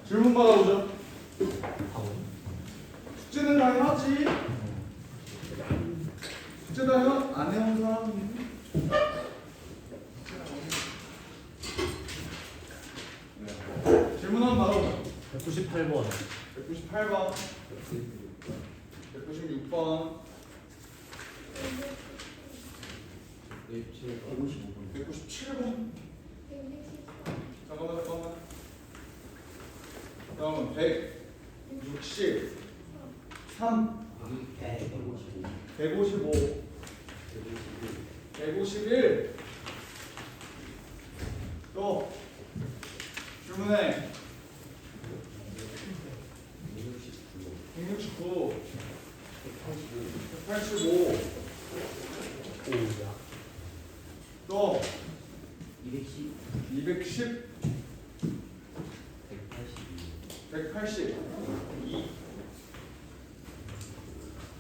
질문 받아보죠. 숙제는 다 해야지. 숙제 다 해? 안 해온 사람이. 네. 질문 한번 받아보죠. 198번. 198번. 196번. 197번. 잠깐만. 다음은 163, 155, 151. 또 질문해. 169, 185. 또 210, 182.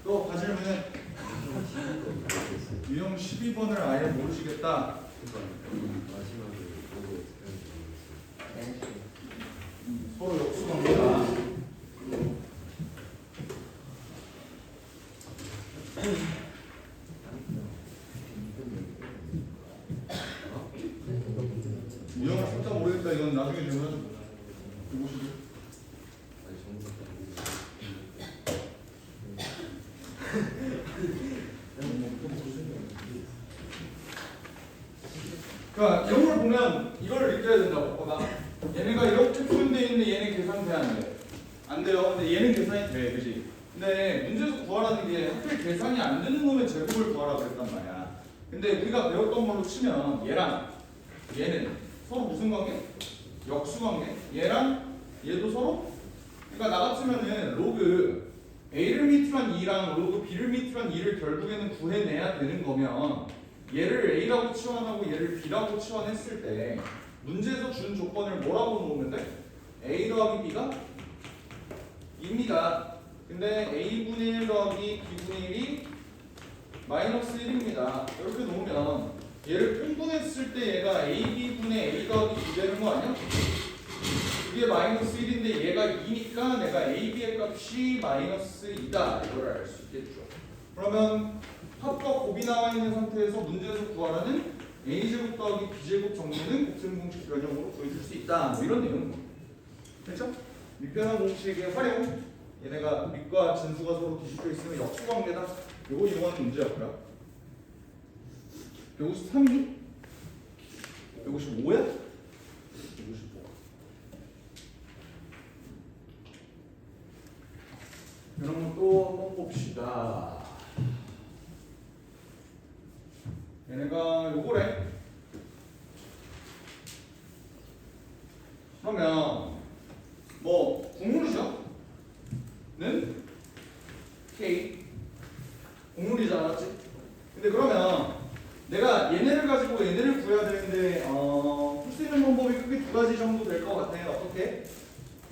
또 가질문은 유형 12번을 아예 모르시겠다. 서로 역수관계다. 유형을 살짝 모르겠다. 이건 나중에 질문하죠. 151. 그러니까 영어를 보면 이걸 느껴야 된다고. 봐봐. 얘네가 이렇게 표현되어 있는데 얘는 계산돼 안 돼? 안 돼요. 근데 얘는 계산이 돼, 그지? 근데 문제에서 구하라는 게 하필 계산이 안 되는 놈의 제곱을 구하라 그랬단 말이야. 근데 우리가 배웠던 걸로 치면 얘랑 얘는 서로 무슨 관계? 역수 관계. 얘랑 얘도 서로. 그러니까 나 같으면은 로그 A를 밑으로 한 2랑 로그 B를 밑으로 한 2를 결국에는 구해내야 되는 거면 얘를 A라고 치환하고 얘를 B라고 치환했을 때 문제에서 준 조건을 뭐라고 놓으면 돼? A 더하기 B가 2입니다. 근데 A분의 1 더하기 B분의 1이 마이너스 1입니다. 이렇게 놓으면 얘를 평분했을 때 얘가 AB분의 A 더하기 B 되는 거 아니야? 이게 마이너스 1인데 얘가 2니까 내가 AB의 값이 마이너스 2다. 이걸 알 수 있겠죠. 그러면 합과 곱이 나와 있는 상태에서 문제에서 구하라는 A제곱 더하기 B제곱 정리는 곱셈 공식 변형으로 보여줄 수 있다. 뭐 이런 내용. 됐죠? 밑변환 공식의 활용. 얘네가 밑과 진수가 서로 뒤집혀 있으면 역수관계다. 요거 이용하는 문제였고요. 153이니? 155야? 155. 이런 것도 한번 봅시다. 얘네가 요거래. 그러면 뭐 국물이죠? 는 K 국물이잖아, 맞지? 근데 그러면 내가 얘네를 가지고 얘네를 구해야 되는데 풀 수 있는 방법이 크게 두 가지 정도 될 것 같아요. 어떻게?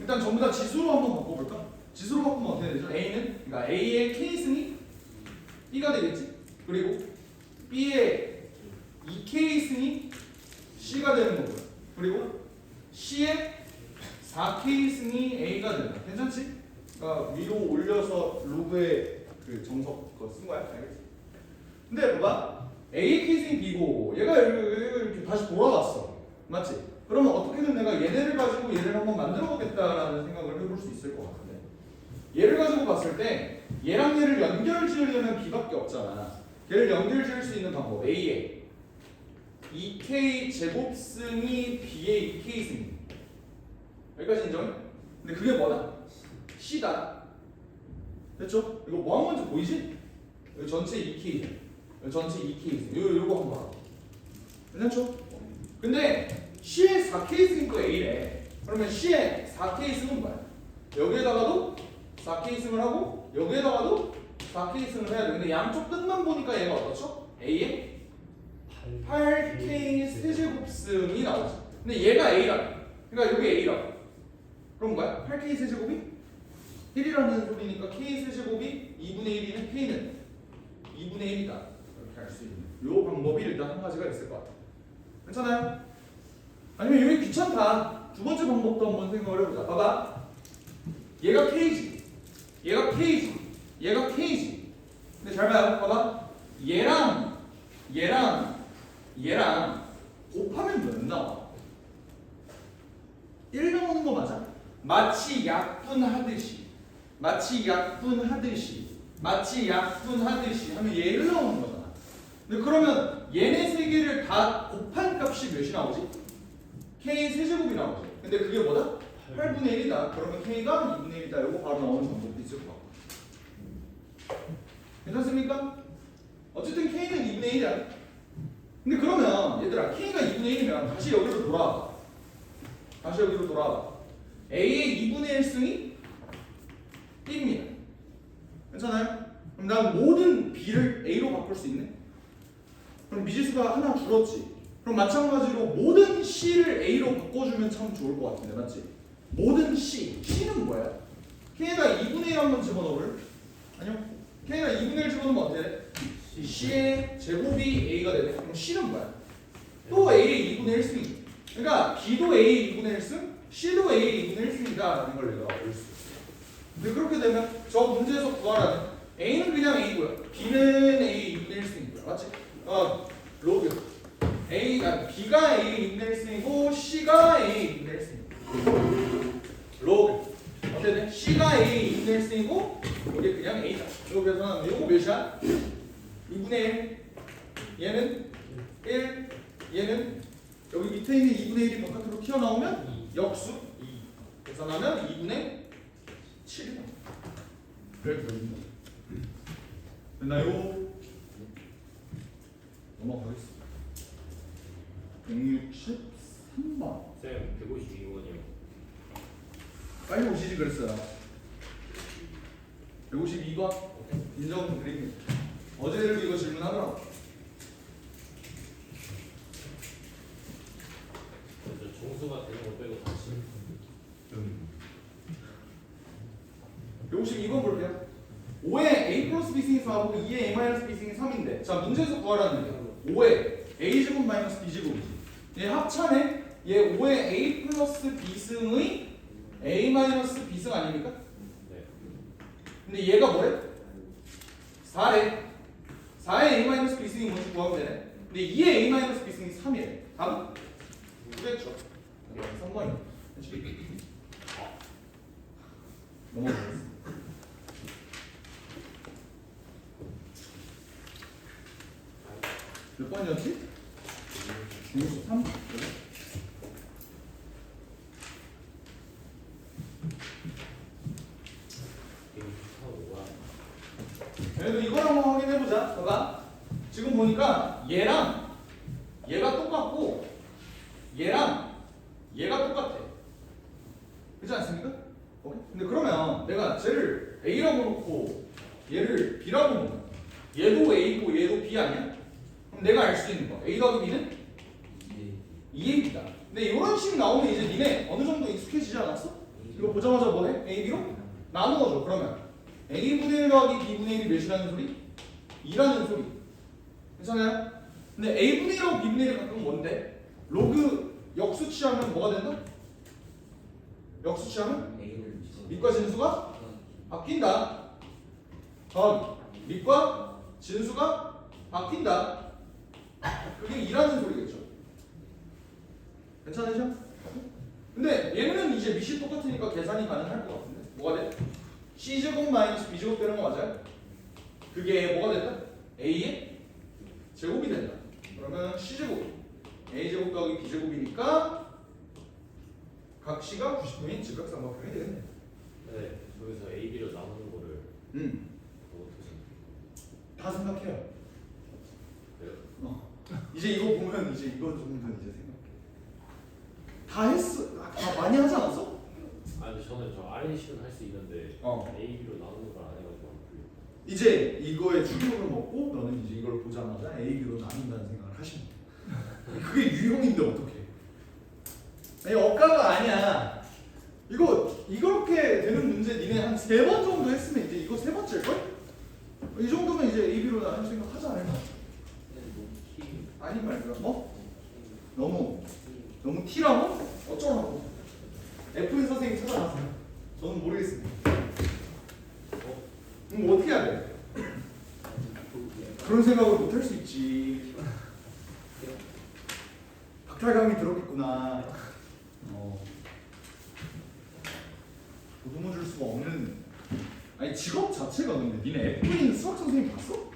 일단 전부 다 지수로 한번 바꿔볼까? 지수로 바꾸면 어떻게 되죠? A는 그러니까 A의 K승이 B가 되겠지? 그리고 B의 2K승이 C가 되는 거고요. 그리고 C의 4K승이 A가 된다. 괜찮지? 그러니까 위로 올려서 로그의 그 정석 그거 쓴 거야. 알겠지? 근데 봐봐. A K승이 B고 얘가 이렇게 다시 돌아왔어. 맞지? 그러면 어떻게든 내가 얘네를 가지고 얘를 한번 만들어 보겠다라는 생각을 해볼 수 있을 것 같은데, 얘를 가지고 봤을 때 얘랑 얘를 연결 지으려면 B밖에 없잖아. 얘를 연결 지을 수 있는 방법 A의 2K 제곱승이 B의 2K승. 여기까지 인정해? 근데 그게 뭐다? C다. 됐죠? 이거 뭐 한 건지 보이지? 여기 전체 2K, 여기 전체 2K. 요거 한번 봐. 괜찮죠? 근데 C의 4K승이니까 A래. 그러면 C의 4K승은 뭐야? 여기에다가도 4K승을 하고 여기에다가도 4K승을 해야 돼. 근데 양쪽 끝만 보니까 얘가 어떻죠? A의 8K 세제곱승이 나오지. 근데 얘가 A라. 그러니까 여기 A라. 그럼 뭐야? 8K 세제곱이 1이라는 소리니까 K 세제곱이 2분의 1이면 K는 2분의 1이다. 이렇게 할 수 있는 요 방법이 일단 한 가지가 있을 것 같아. 괜찮아요? 아니면 이게 귀찮다. 두 번째 방법도 한번 생각을 해보자. 봐봐. 얘가 K지. 얘가 K지. 얘가 K지. 근데 잘 봐요. 봐봐. 얘랑 곱하면 몇 나와? 1 나오는 거 맞아? 마치 약분하듯이 하면 얘 1 나오는 거잖아. 근데 그러면 얘네 세 개를 다 곱한 값이 몇이 나오지? K 세제곱이 나오지. 근데 그게 뭐다? 8분의 1이다. 그러면 K가 2분의 1이다. 이거 바로 나오는 방법도 있을 것 같고. 괜찮습니까? 어쨌든 K는 2분의 1이야. 근데 그러면 얘들아 K가 2분의 1이면 다시 여기로 돌아와. A의 2분의 1승이 B입니다. 괜찮아요? 그럼 난 모든 B를 A로 바꿀 수 있네? 그럼 미지수가 하나 줄었지? 그럼 마찬가지로 모든 C를 A로 바꿔주면 참 좋을 것 같은데 맞지? 모든 C는 뭐야? K에다 2분의 1 한번 집어넣을? 아니요. K에다 2분의 1 집어넣으면 어때 돼? C의 제곱이 A가 되네. 그럼 C는 뭐야? 또 A의 2분의 1승이지. 그러니까 B도 A의 2분의 1승, C도 A의 2분의 1승이다 라는 걸 내가 볼 수 있어. 근데 그렇게 되면 저 문제에서 구하라는 A는 그냥 A고요. B는 A의 2분의 1승이고요. 맞지? 로그 B가 A의 2분의 1승이고 C가 A의 2분의 1승이고 로그 어떻게 돼? C가 A의 2분의 1승이고 이게 그냥 A다. 이거 계산하면 이거 몇이야? 2분의 1 얘는 1 얘는 여기 밑에 있는 2분의 1이 바깥으로 튀어나오면 역수 2 계산하면 2분의 7이다. 그래 그렇습니다. 됐나요? 넘어가겠습니다. 163번. 쌤 152번이요. 빨리 오시지 그랬어요. 152번 인정 좀 드립니다. 어제도 이거 질문하더라고. 저 종수가 되는 거 빼고 다시. 152번 볼게요. 5에 A 플러스 B승이 4하고 2에 A 마이너스 B승이 3인데 자 문제에서 구하라는 게 5에 A제곱 마이너스 B제곱이지. 얘 합차네. 얘 5에 A 플러스 B승의 A 마이너스 B승 아닙니까? 네. 근데 얘가 뭐래? 4래. 4에 A 마이너스 B승이 뭔지 구하면 되네. 근데 2에 A 마이너스 B승이 3이래. 답은? 그랬죠. 3번이네. 넘어가겠습니다. 몇 번이었지? 63? 그래? 그래도 이걸 한번 확인해보자. 봐봐. 지금 보니까 얘랑 얘가 똑같고 얘랑 얘가 똑같아. 그렇지 않습니까? 오케이? 근데 그러면 내가 쟤를 A라고 놓고 얘를 B라고 놓으면 얘도 A고 얘도 B 아니야? 그럼 내가 알 수 있는 거 A 더하기 B는 2AB다. 근데 이런 식이 나오면 이제 니네 어느 정도 익숙해지지 않았어? 이거 보자마자 뭐해? A, B로 나누어줘. 그러면 A분의 1 더하기 B분의 1이 몇이라는 소리? 2라는 소리. 괜찮아요? 근데 A분의 1하고 B분의 1이 가끔 뭔데? 로그 역수치하면 뭐가 된다? 역수치하면 밑과 진수가 바뀐다. 밑과 진수가 바뀐다. 그게 2라는 소리겠죠. 괜찮으셔? 근데 얘는 이제 밑이 똑같으니까 계산이 가능할 것 같은데 뭐가 돼? C제곱 마이너스 B제곱 되는 거 맞아요? 그게 뭐가 된다? A의 제곱이 된다. 그러면 C제곱 A제곱 더하기 B제곱이니까 각 C가 90도인 직각삼각형이 되겠네. 네. 여기서 A, B로 나누는 거를 어떻게 다 생각해요. 생각해요? 이제 이거 보면 이제 이거 정도는 이제 생각해. 다 했어. 다 많이 하지 않았어? 아니 저는 저 RNC는 할 수 있는데 A, B로 나누는 걸 안 해가지고 안 풀려. 이제 이거의 충격을 먹고 너는 이제 이걸 보자마자 A, B로 나눈다는 생각을 하시면 돼. 그게 유형인데 어떡해? 아니 억가가 아니야. 이렇게 되는 문제 니네 한 3번 정도 했으면 이제 이거 3번째일걸? 이 정도면 이제 A, B로 나눌 생각 하지 않을까? 아니 말고요. 뭐? 너무 T라고? 어쩌라고? F는 선생님 찾아가세요. 저는 모르겠습니다. 어떻게 해야 돼? 그런 생각을 못 할 수 있지. 박탈감이 들었겠구나. 도움을 줄 수가 없는. 아니 직업 자체가 근데 니네 F인 수학 선생님 봤어?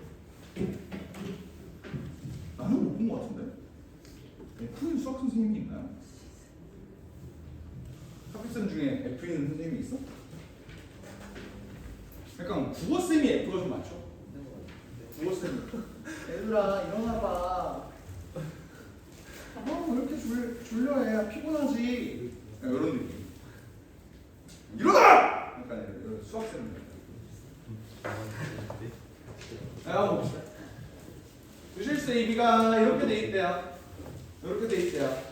나는 못 본 것 같은데. F인 수학 선생님이 있나요? 학교생 중에 F인 선생님이 있어? 약간 국어쌤이 F가 좀 많죠? 국어쌤 얘들아 일어나봐. 왜 이렇게 졸려해? 피곤하지? 이런 느낌. 일어나! 약간 이런 수학쌤. 한번 봅시다. 주실수 AB가 이렇게 돼 있대요. 이렇게 돼 있대요.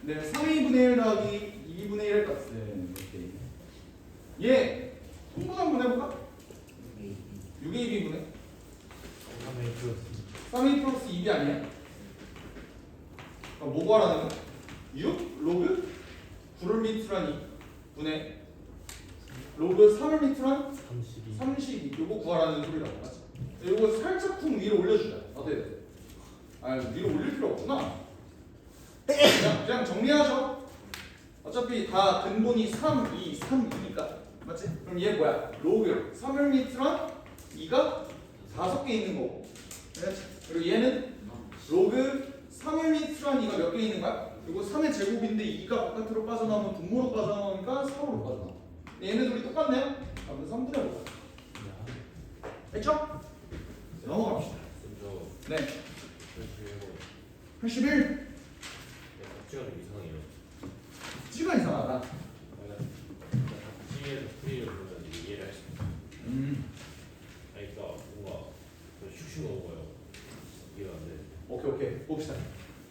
네, 3분의 1 더하기 2분의 1의 값은 이렇게. 얘 통분 한번 해볼까? 6AB분의 3A 플러스 2B 아니야? 뭐 구하라는 거야? 6 로그 9를 밑으로 2 분의 로그 3을 밑으로 32 요거 구하라는 소리라고 맞지? 요거 살짝 쿵 위로 올려주자. 어때? 위로 올릴 필요 없구나. 그냥 정리하죠. 어차피 다 근본이 3, 2, 3, 2니까 맞지? 그럼 얘 뭐야? 로그 3을 밑으로 2가 5개 있는 거고. 그리고 얘는 로그 3을 밑으로 2가 몇 개 있는 거야? 이거 3의 제곱인데 2가 바깥으로 빠져나오면 분모로 빠져나오니까 3으로 빠져나와. 얘네 둘이 똑같네요? 그럼 3분의 5. 됐죠? 넘어갑시다. 네. 81. 박쥐가 좀 이상해요. 박쥐가 이상하다. 박쥐에서 풀이를 보면 이해를 할 수 있어요. 아니 그러니까 뭔가 슉슉 넘어가요. 이해가 안 돼. 오케이 봅시다.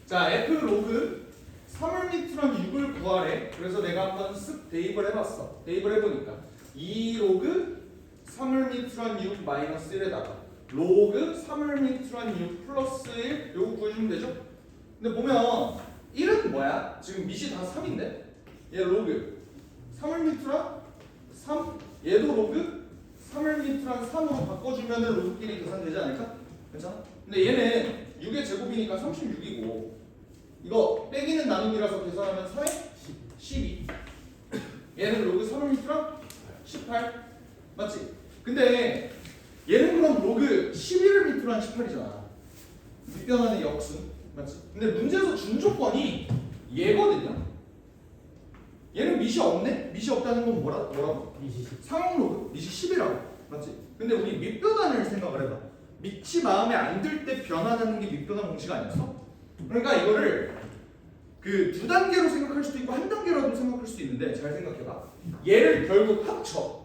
자 F 로그 3을 밑으로 6을 구하래. 그래서 내가 한번 쓱 대입을 해봤어. 대입을 해보니까 2 로그 3을 밑으로 6 마이너스 1에다가 로그 3을 밑으로 6 플러스 1 요거 구해주면 되죠? 근데 보면 1은 뭐야? 지금 밑이 다 3인데 얘 로그 3을 밑으로 3 얘도 로그 3을 밑으로 3으로 바꿔주면 로그끼리 계산되지 않을까? 괜찮아? 근데 얘는 6의 제곱이니까 36이고 이거 빼기는 나누기라서 계산하면 4에 12 얘는 로그 3을 밑으로 18 맞지? 근데 얘는 그럼 로그 11을 밑으로 한 18이잖아. 밑변환의 역수 맞지? 근데 문제에서 준 조건이 얘거든요. 얘는 밑이 없네? 밑이 없다는 건 뭐라고? 상용 로그 밑이 10이라고 맞지? 근데 우리 밑변환을 생각을 해봐. 밑이 마음에 안 들 때 변환하는 게 밑변환 공식 아니었어? 그러니까 이거를 그 두 단계로 생각할 수도 있고 한 단계로도 생각할 수도 있는데 잘 생각해봐. 얘를 결국 합쳐.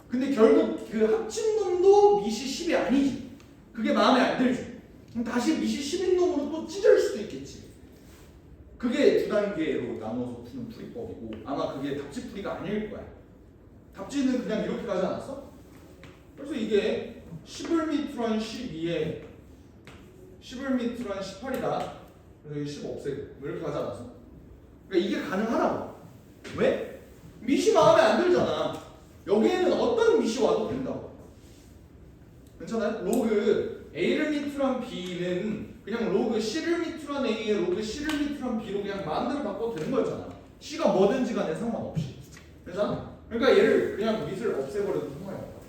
근데 결국 그 합친 놈도 밑이 10이 아니지. 그게 마음에 안 들지. 그럼 다시 밑이 10인 놈으로 또 찢을 수도 있겠지. 그게 두 단계로 나눠서 푸는 풀이법이고 아마 그게 답지풀이가 아닐 거야. 답지는 그냥 이렇게 가지 않았어? 그래서 이게 10을 밑으로 한 12에 10을 밑으로 한 18이다. 그래서 이게 10 없애고 이렇게 가지 않았어? 그러니까 이게 가능하다고. 왜? 밑이 마음에 안 들잖아. 여기에는 어떤 밑이 와도 된다고. 괜찮아요? 로그 A를 밑으로 한 B는 그냥 로그 C를 밑으로 한 A에 로그 C를 밑으로 한 B로 그냥 마음대로 바꿔도 되는 거였잖아. C가 뭐든지 간에 상관없이. 괜찮아? 그러니까 얘를 그냥 밑을 없애버려도 상관이 없다.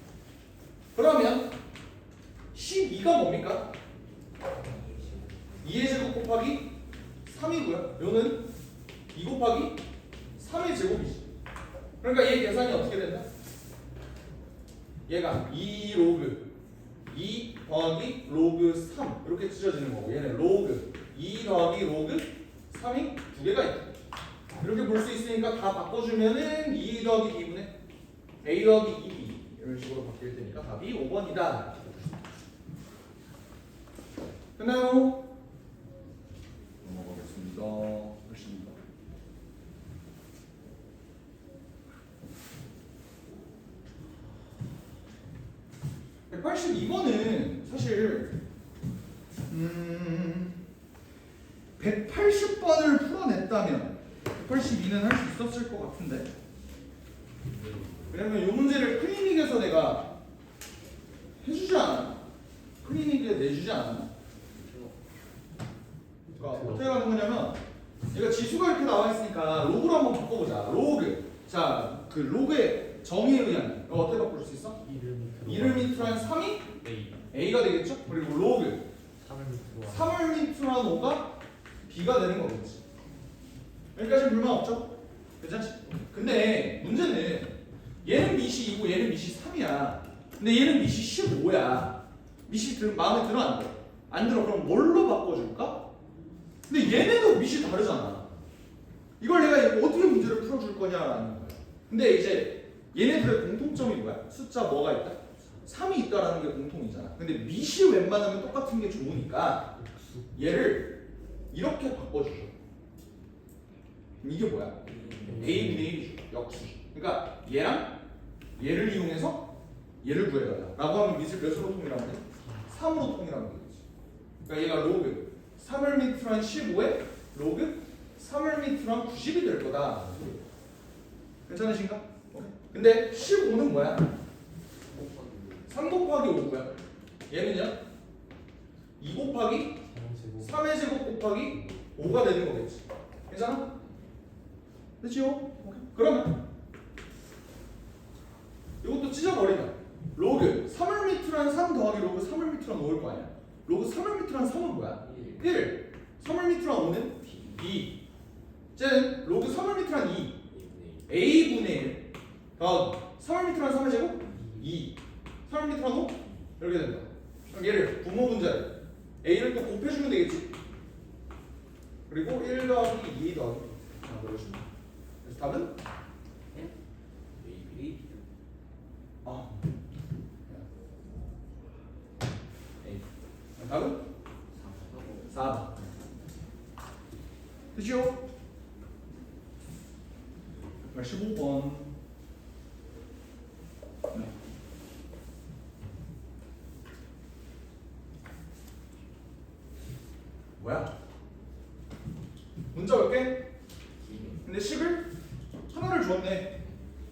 그러면 12가 뭡니까? 2의 제곱 곱하기 3이고요. 요는 2 곱하기 3의 제곱이지. 그러니까 얘 계산이 어떻게 된다? 얘가 2 로그 2 더하기 로그 3 이렇게 찢어지는 거고 얘는 로그 2 더하기 로그 3이 두 개가 있다. 이렇게 볼 수 있으니까 다 바꿔주면은 2 더하기 2분의 A 더하기 2B 이런 식으로 바뀔 테니까 답이 5번이다. 끝나요? 넘어가겠습니다. 훨씬입니다. 182번은 사실 180번을 풀어냈다면 182는 할 수 있었을 것 같은데. 왜냐면 이 문제를 클리닉에서 내가 해주지 않았나? 클리닉에 내주지 않았나? 그러니까 어떻게 하는 거냐면 얘가 지수가 이렇게 나와 있으니까 로그로 한번 바꿔보자. 로그. 자, 그 로그의 정의에 의한 이거 어떻게 바꿀 수 있어? 1을 밑으로 한 3이 A가 되겠죠? 그리고 로그 3을 밑으로 한 5가 B가 되는 거겠지. 여기까지는 불만 없죠? 괜찮지? 근데 문제는 얘는 밑이 2고 얘는 밑이 3이야. 근데 얘는 밑이 15야. 밑이 마음에 들어 안 들어? 안 들어. 그럼 뭘로 바꿔줄까? 근데 얘네도 밑이 다르잖아. 이걸 내가 어떻게 문제를 풀어줄 거냐라는 거야. 근데 이제 얘네들의 공통점이 뭐야? 숫자 뭐가 있다? 3이 있다라는 게 공통이잖아. 근데 밑이 웬만하면 똑같은 게 좋으니까 얘를 이렇게 바꿔주죠. 그럼 이게 뭐야? A분의 1이죠. 역수. 그러니까 얘랑 얘를 이용해서 얘를 구해달라 라고 하면 밑을 몇으로 통일하면 돼? 3으로 통일하면 되겠지. 그러니까 얘가 로그 3을 밑으로 한 15에 로그 3을 밑으로 한 90이 될 거다. 괜찮으신가? 근데 15는 뭐야? 3 곱하기 5고요. 얘는요? 2 곱하기 3의 제곱 곱하기 5가 되는 거겠지. 괜찮아? 됐지요? 그러면 이것도 찢어버리면 로그 3을 밑으로 한 3 더하기 로그 3을 밑으로 한 5일 거 아니야. 로그 3을 밑으로 한 3은 뭐야? 1. 3을 밑으로 한 5는 2. 쟤는 로그 3을 밑으로 한 2. A분의 1 더하기 3을 밑으로 한 3의 제곱 2. 3을 밑으로 한 5 이렇게 된다. 그럼 얘를 부모 분자를 A를 또 곱해주면 되겠지. 그리고 1 더하기 2 더하기 만들어준다. 그래서 답은? 아. 답은? 4번. 그죠? 15번. 네. 뭐야? 문자 몇 개? 근데 10을 하나를 주었네.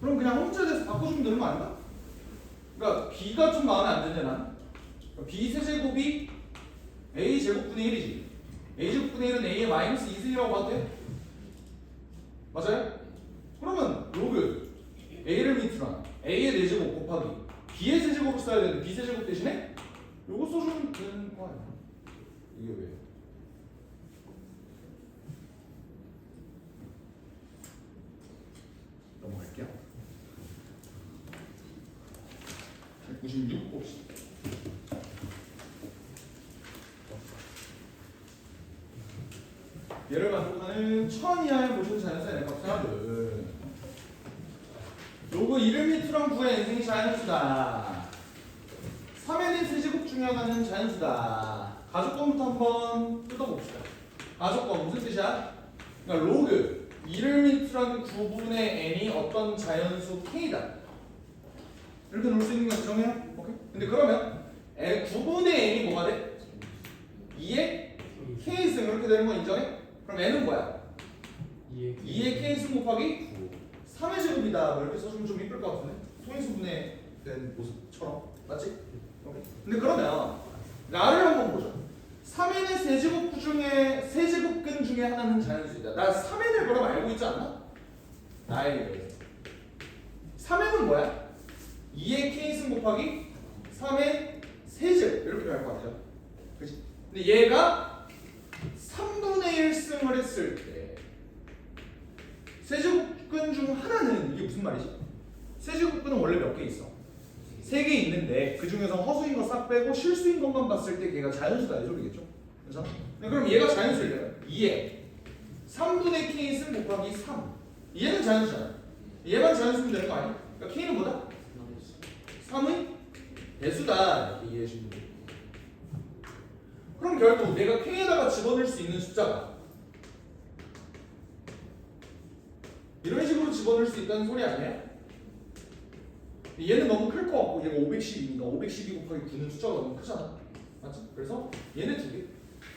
그럼 그냥 한 문자에 대해서 바꿔주면 되는 거 아닌가? 그러니까 B가 좀 마음에 안 드냐 난? B 세제곱이 A 제곱분의 1이지. A 제곱분의 1은 A의 마이너스 2승이라고 봐도 돼? 맞아요? 그러면 로그 A를 밑으로 한 A의 4제곱 곱하기 B의 세제곱을 써야 되는데 B 세제곱 대신에 요거 써주면 되는 거 아니야? 이게 왜? 넘어갈게요. 196 봅시다. 얘를 만족하는 1000 이하의 모든 자연수의 n값을 하는 요거 1을 밑으로 한 9의 n승이 자연수다. 3n의 세제곱 중에 하나는 자연수다. 가족권부터 한번 뜯어봅시다. 가족권 무슨 뜻이야? 그러니까 로그 1을 밑으로 한 9분의 n이 어떤 자연수 k다. 이렇게 놓을 수 있는 거 정해요? 오케이. 근데 그러면 9분의 n이 뭐가 돼? 2의 k승 이렇게 되는 거 인정해? 그럼 n은 뭐야? 2의 k승 곱하기 3의 제곱이다. 뭐 이렇게 써주면 좀 이쁠 것 같은데? 통인수분해 된 모습처럼 맞지? 오케이. 근데 그러면 나를 한번 보자. 3n의 세제곱 중에 세제곱근 중에 하나는 자연수이다. 나 3n을 그럼 알고 있지 않나? 나에 대해서 3n은 뭐야? 2의 k승 곱하기 3의 세제곱 이렇게 갈 것 같아요. 그치? 근데 얘가 3분의 1승을 했을 때 세제곱근 중 하나는 이게 무슨 말이지? 세제곱근은 원래 몇 개 있어? 3개 있는데 그 중에서 허수인 거 싹 빼고 실수인 것만 봤을 때 걔가 자연수다 이 소리겠죠? 그래서 그럼 얘가 자연수예요. 2에 3분의 k승 곱하기 3 얘는 자연수잖아. 얘만 자연수면 되는 거 아니야? 그러니까 k는 뭐다? 3의 배수다 이렇게 이해하시면 돼요. 그럼 결국 내가 k에다가 집어넣을 수 있는 숫자가 이런 식으로 집어넣을 수 있다는 소리 아니에요? 얘는 너무 클 것 같고 얘가 512니까 512 곱하기 9는 숫자가 너무 크잖아. 맞지? 그래서 얘네 두 개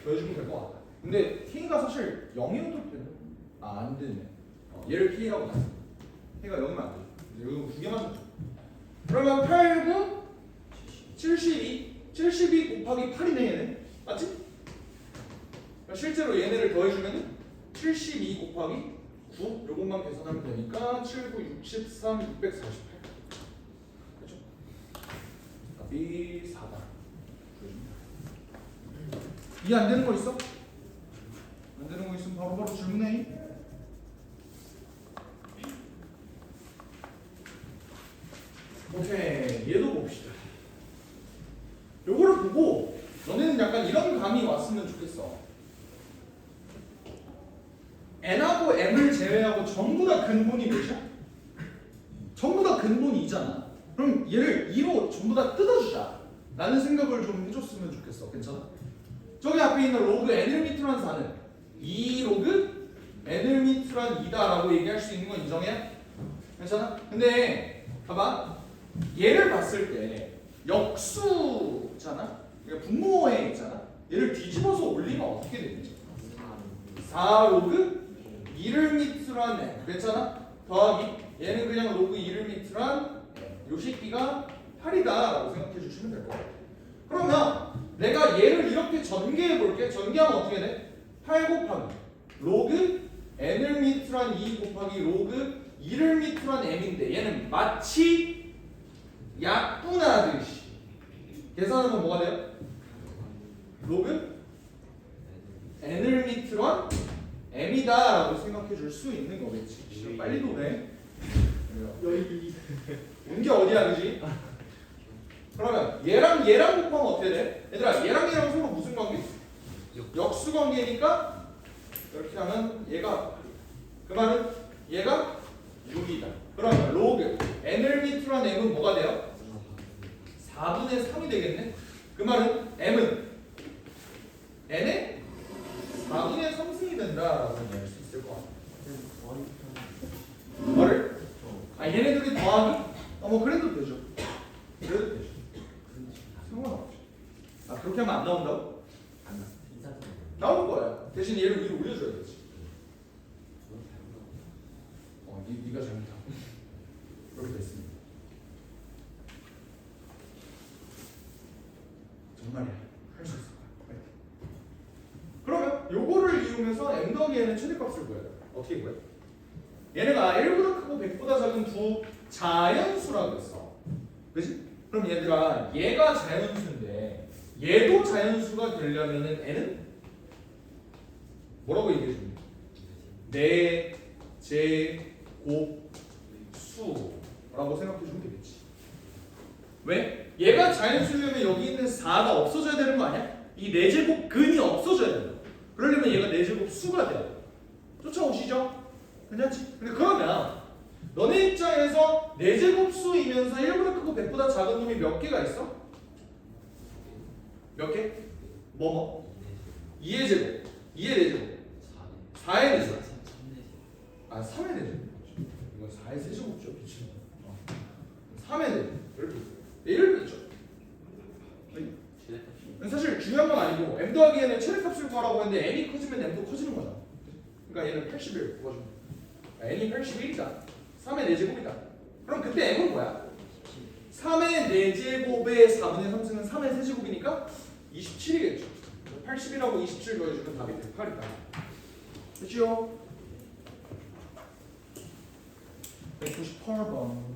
더해주면 될 것 같다. 근데 k가 사실 0이어도 되네. 안 되네. 얘를 K라고 놔. K가 0이면 안 되죠. 이거 두 개만 줘. 그러면 8, 9, 72 곱하기 8이네 얘네. 맞지? 그러니까 실제로 얘네를 더해주면 72 곱하기 9 요것만 계산하면 되니까 7, 9, 63, 648. 그렇죠? 답이 4다. 이해 안 되는 거 있어? 안 되는 거 있으면 바로바로 질문해. 오케이, 얘도 봅시다. 요거를 보고 너네는 약간 이런 감이 왔으면 좋겠어. n하고 m을 제외하고 전부 다 근본이 몇이야? 전부 다 근본이 2잖아. 그럼 얘를 2로 전부 다 뜯어주자 라는 생각을 좀 해줬으면 좋겠어. 괜찮아? 저기 앞에 있는 로그 n을 밑으로 한 4는 2 로그 n을 밑으로 한 2다 라고 얘기할 수 있는 건 인정해? 괜찮아? 근데 봐봐, 얘를 봤을 때 역수잖아? 그러니까 분모에 있잖아? 얘를 뒤집어서 올리면 어떻게 되는지 4 로그 2를 밑으로 한 n, 괜찮아? 더하기 얘는 그냥 로그 2를 밑으로 한 요 새끼가 8이다 라고 생각해 주시면 될 것 같아. 그러면 내가 얘를 이렇게 전개해 볼게. 전개하면 어떻게 돼? 8 곱하기 로그 n을 밑으로 한 2 곱하기 로그 2를 밑으로 한 m인데 얘는 마치 약분하듯이 계산하면 뭐가 돼요? 로그 n을 밑으로 한 m이다 라고 생각해 줄 수 있는 거겠지. 빨리 도네. 온게 어디야, 그지? 그러면 얘랑 곱하면 어떻게 돼? 얘들아, 얘랑 서로 무슨 관계? 역수 관계니까 이렇게 하면 얘가, 그 말은 얘가 6이다. 그러면 로그 n을 밑으로 한 m은 뭐가 돼요? 4분의 3이 되겠네? 그 말은 m은 n의 4분의 3승이 된다라고 낼 수 있을 것 같아. 뭐를? 아, 얘네들이 더하기? 뭐 그래도 되죠. 그래도 되죠. 상관없죠. 아, 그렇게 하면 안 나온다고? 안 나. 나올 거야. 대신 얘를 위로 올려줘야겠지. 네가 잘못하고 그렇게 됐습니다. 정말이야. 할 수 있을 거야. 그러면 요거를 이용해서 m 더하기 n의 최대값을 구해야 돼. 어떻게 구해? 얘네가 1보다 크고 100보다 작은 두 자연수라고 했어. 그치? 그럼 얘들아, 얘가 자연수인데 얘도 자연수가 되려면은 n은 뭐라고 얘기해 주니? 내 제곱 수라고 생각해 주면 되겠지. 왜? 얘가 자연수려면 여기 있는 4가 없어져야 되는 거 아니야? 이 4제곱 근이 없어져야 된다. 그러려면 얘가 4제곱 수가 돼야 돼. 쫓아오시죠? 괜찮지? 근데 그러면 너네 입장에서 4제곱 수이면서 1보다 크고 100보다 작은 놈이 몇 개가 있어? 몇 개? 뭐? 2의 제곱 2의 4제곱 4의 4제곱 아 3의 4제곱 이건 4의 세제곱죠. 그치? 3의 4제곱 이렇게 있어요. 이렇게 있죠. 사실 중요한 건 아니고 m 더하기 n의 최대값을 구하라고 했는데 n이 커지면 m도 커지는 거잖아. 그러니까 얘는 81 구해주면 n이 81이다. 3의 4제곱이다. 그럼 그때 m은 뭐야? 3의 4제곱의 4분의 3승은 3의 세제곱이니까 27이겠죠. 81하고 27 더해주면 답이 108이다. 그치요? 198번.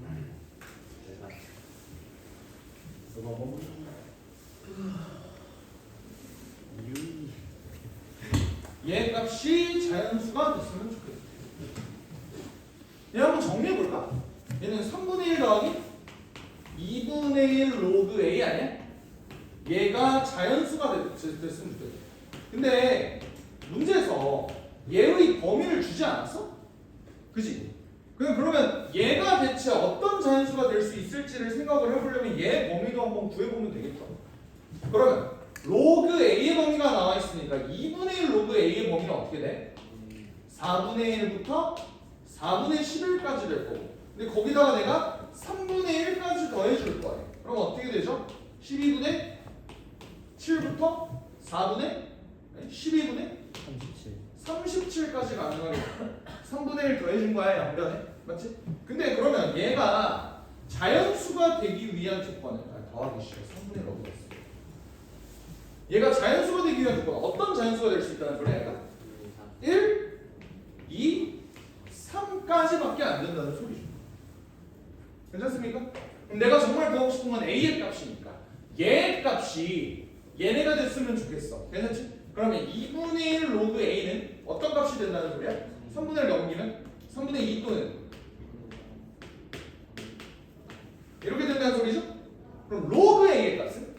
이거 한번 보자. 얘 값이 자연수가 됐으면 좋겠다. 얘 한번 정리해볼까? 얘는 3분의 1 더하기 2분의 1 로그 A 아니야? 얘가 자연수가 됐으면 좋겠다. 근데 문제에서 얘의 범위를 주지 않았어? 그지? 그러면 얘가 대체 어떤 자연수가 될 수 있을지를 생각을 해보려면 얘 범위도 한번 구해보면 되겠다. 그러면 로그 A의 범위가 나와 있으니까 2분의 1 로그 A의 범위는 어떻게 돼? 4분의 1부터 4분의 11까지 될 거고, 근데 거기다가 내가 3분의 1까지 더해줄 거예요. 그럼 어떻게 되죠? 12분의 7부터 4분의 12분의 37 37까지 가능하게 3분의 1 더해준 거야 양변에 맞지? 근데 그러면 얘가 자연수가 되기 위한 조건은 더하기 싫어 3분의 1 어디갔어? 얘가 자연수가 되기 위한 조건 어떤 자연수가 될 수 있다는 소리야 얘가? 1, 2, 3까지밖에 안 된다는 소리죠. 괜찮습니까? 그럼 내가 정말 구하고 싶은 건 A의 값이니까 얘의 값이 얘네가 됐으면 좋겠어. 괜찮지? 그러면 2분의 1 로그 A는 어떤 값이 된다는 소리야? 3분의 1 넘기면 3분의 2 또는 이렇게 된다는 소리죠? 그럼 로그 A의 값은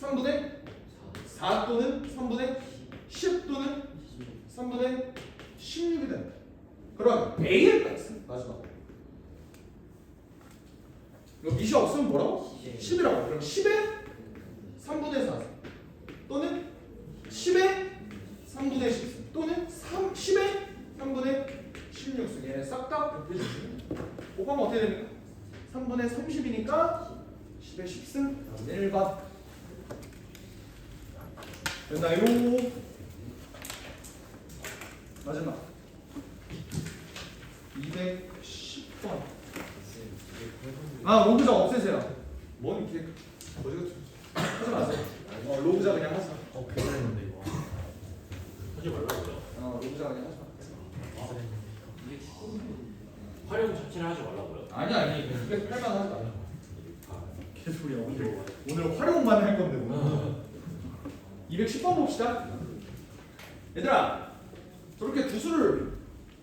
3분의 4 또는 3분의 10 또는 3분의 16이 된다. 그럼 A의 값은 마지막 이거 미시 없으면 뭐라고? 10이라고. 그럼 10에 3분의 4 또는 10에 3분의 10 또는 10에 3분의 16승 얘네 싹 다 곱해주시면 곱하면 어떻게 됩니까? 3분의 30이니까 10에 10승 1번 됐나요? 마지막 210번 로그자 없애세요. 뭔 이렇게 거지 같은 하지 마세요. 로그자 그냥 하지 마. 괜찮은데 이거. 하지 말라고요. 로그자 그냥 하지 마. 활용 자체를 하지 말라고요. 아니 208만 하지 마. 개소리야. 오늘 활용만 할 건데 오늘. 210번 봅시다. 얘들아 저렇게 두 수를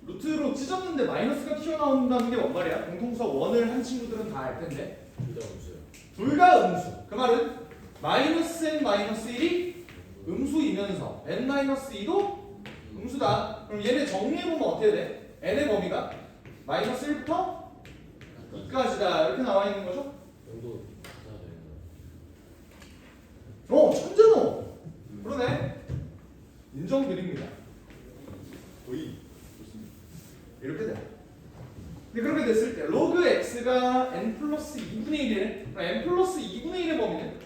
루트로 찢었는데 마이너스가 튀어나온다는 게 뭔 말이야? 공통수가 원을 한 친구들은 다 알 텐데 둘 다 음수요. 둘 다 음수. 그 말은 마이너스 n 마이너스 1이 음수이면서 n 마이너스 2도 음수다. 그럼 얘네 정리해보면 어떻게 돼? n의 범위가 마이너스 1부터 2까지다 이렇게 나와 있는 거죠? 정도 받아야 되는 천재노. 그러네. 인정드립니다. 거의 좋습니다. 이렇게 돼. 근데 그렇게 됐을 때 로그 x가 n 플러스 2분의 1이네. n 플러스 2분의 1의 범위는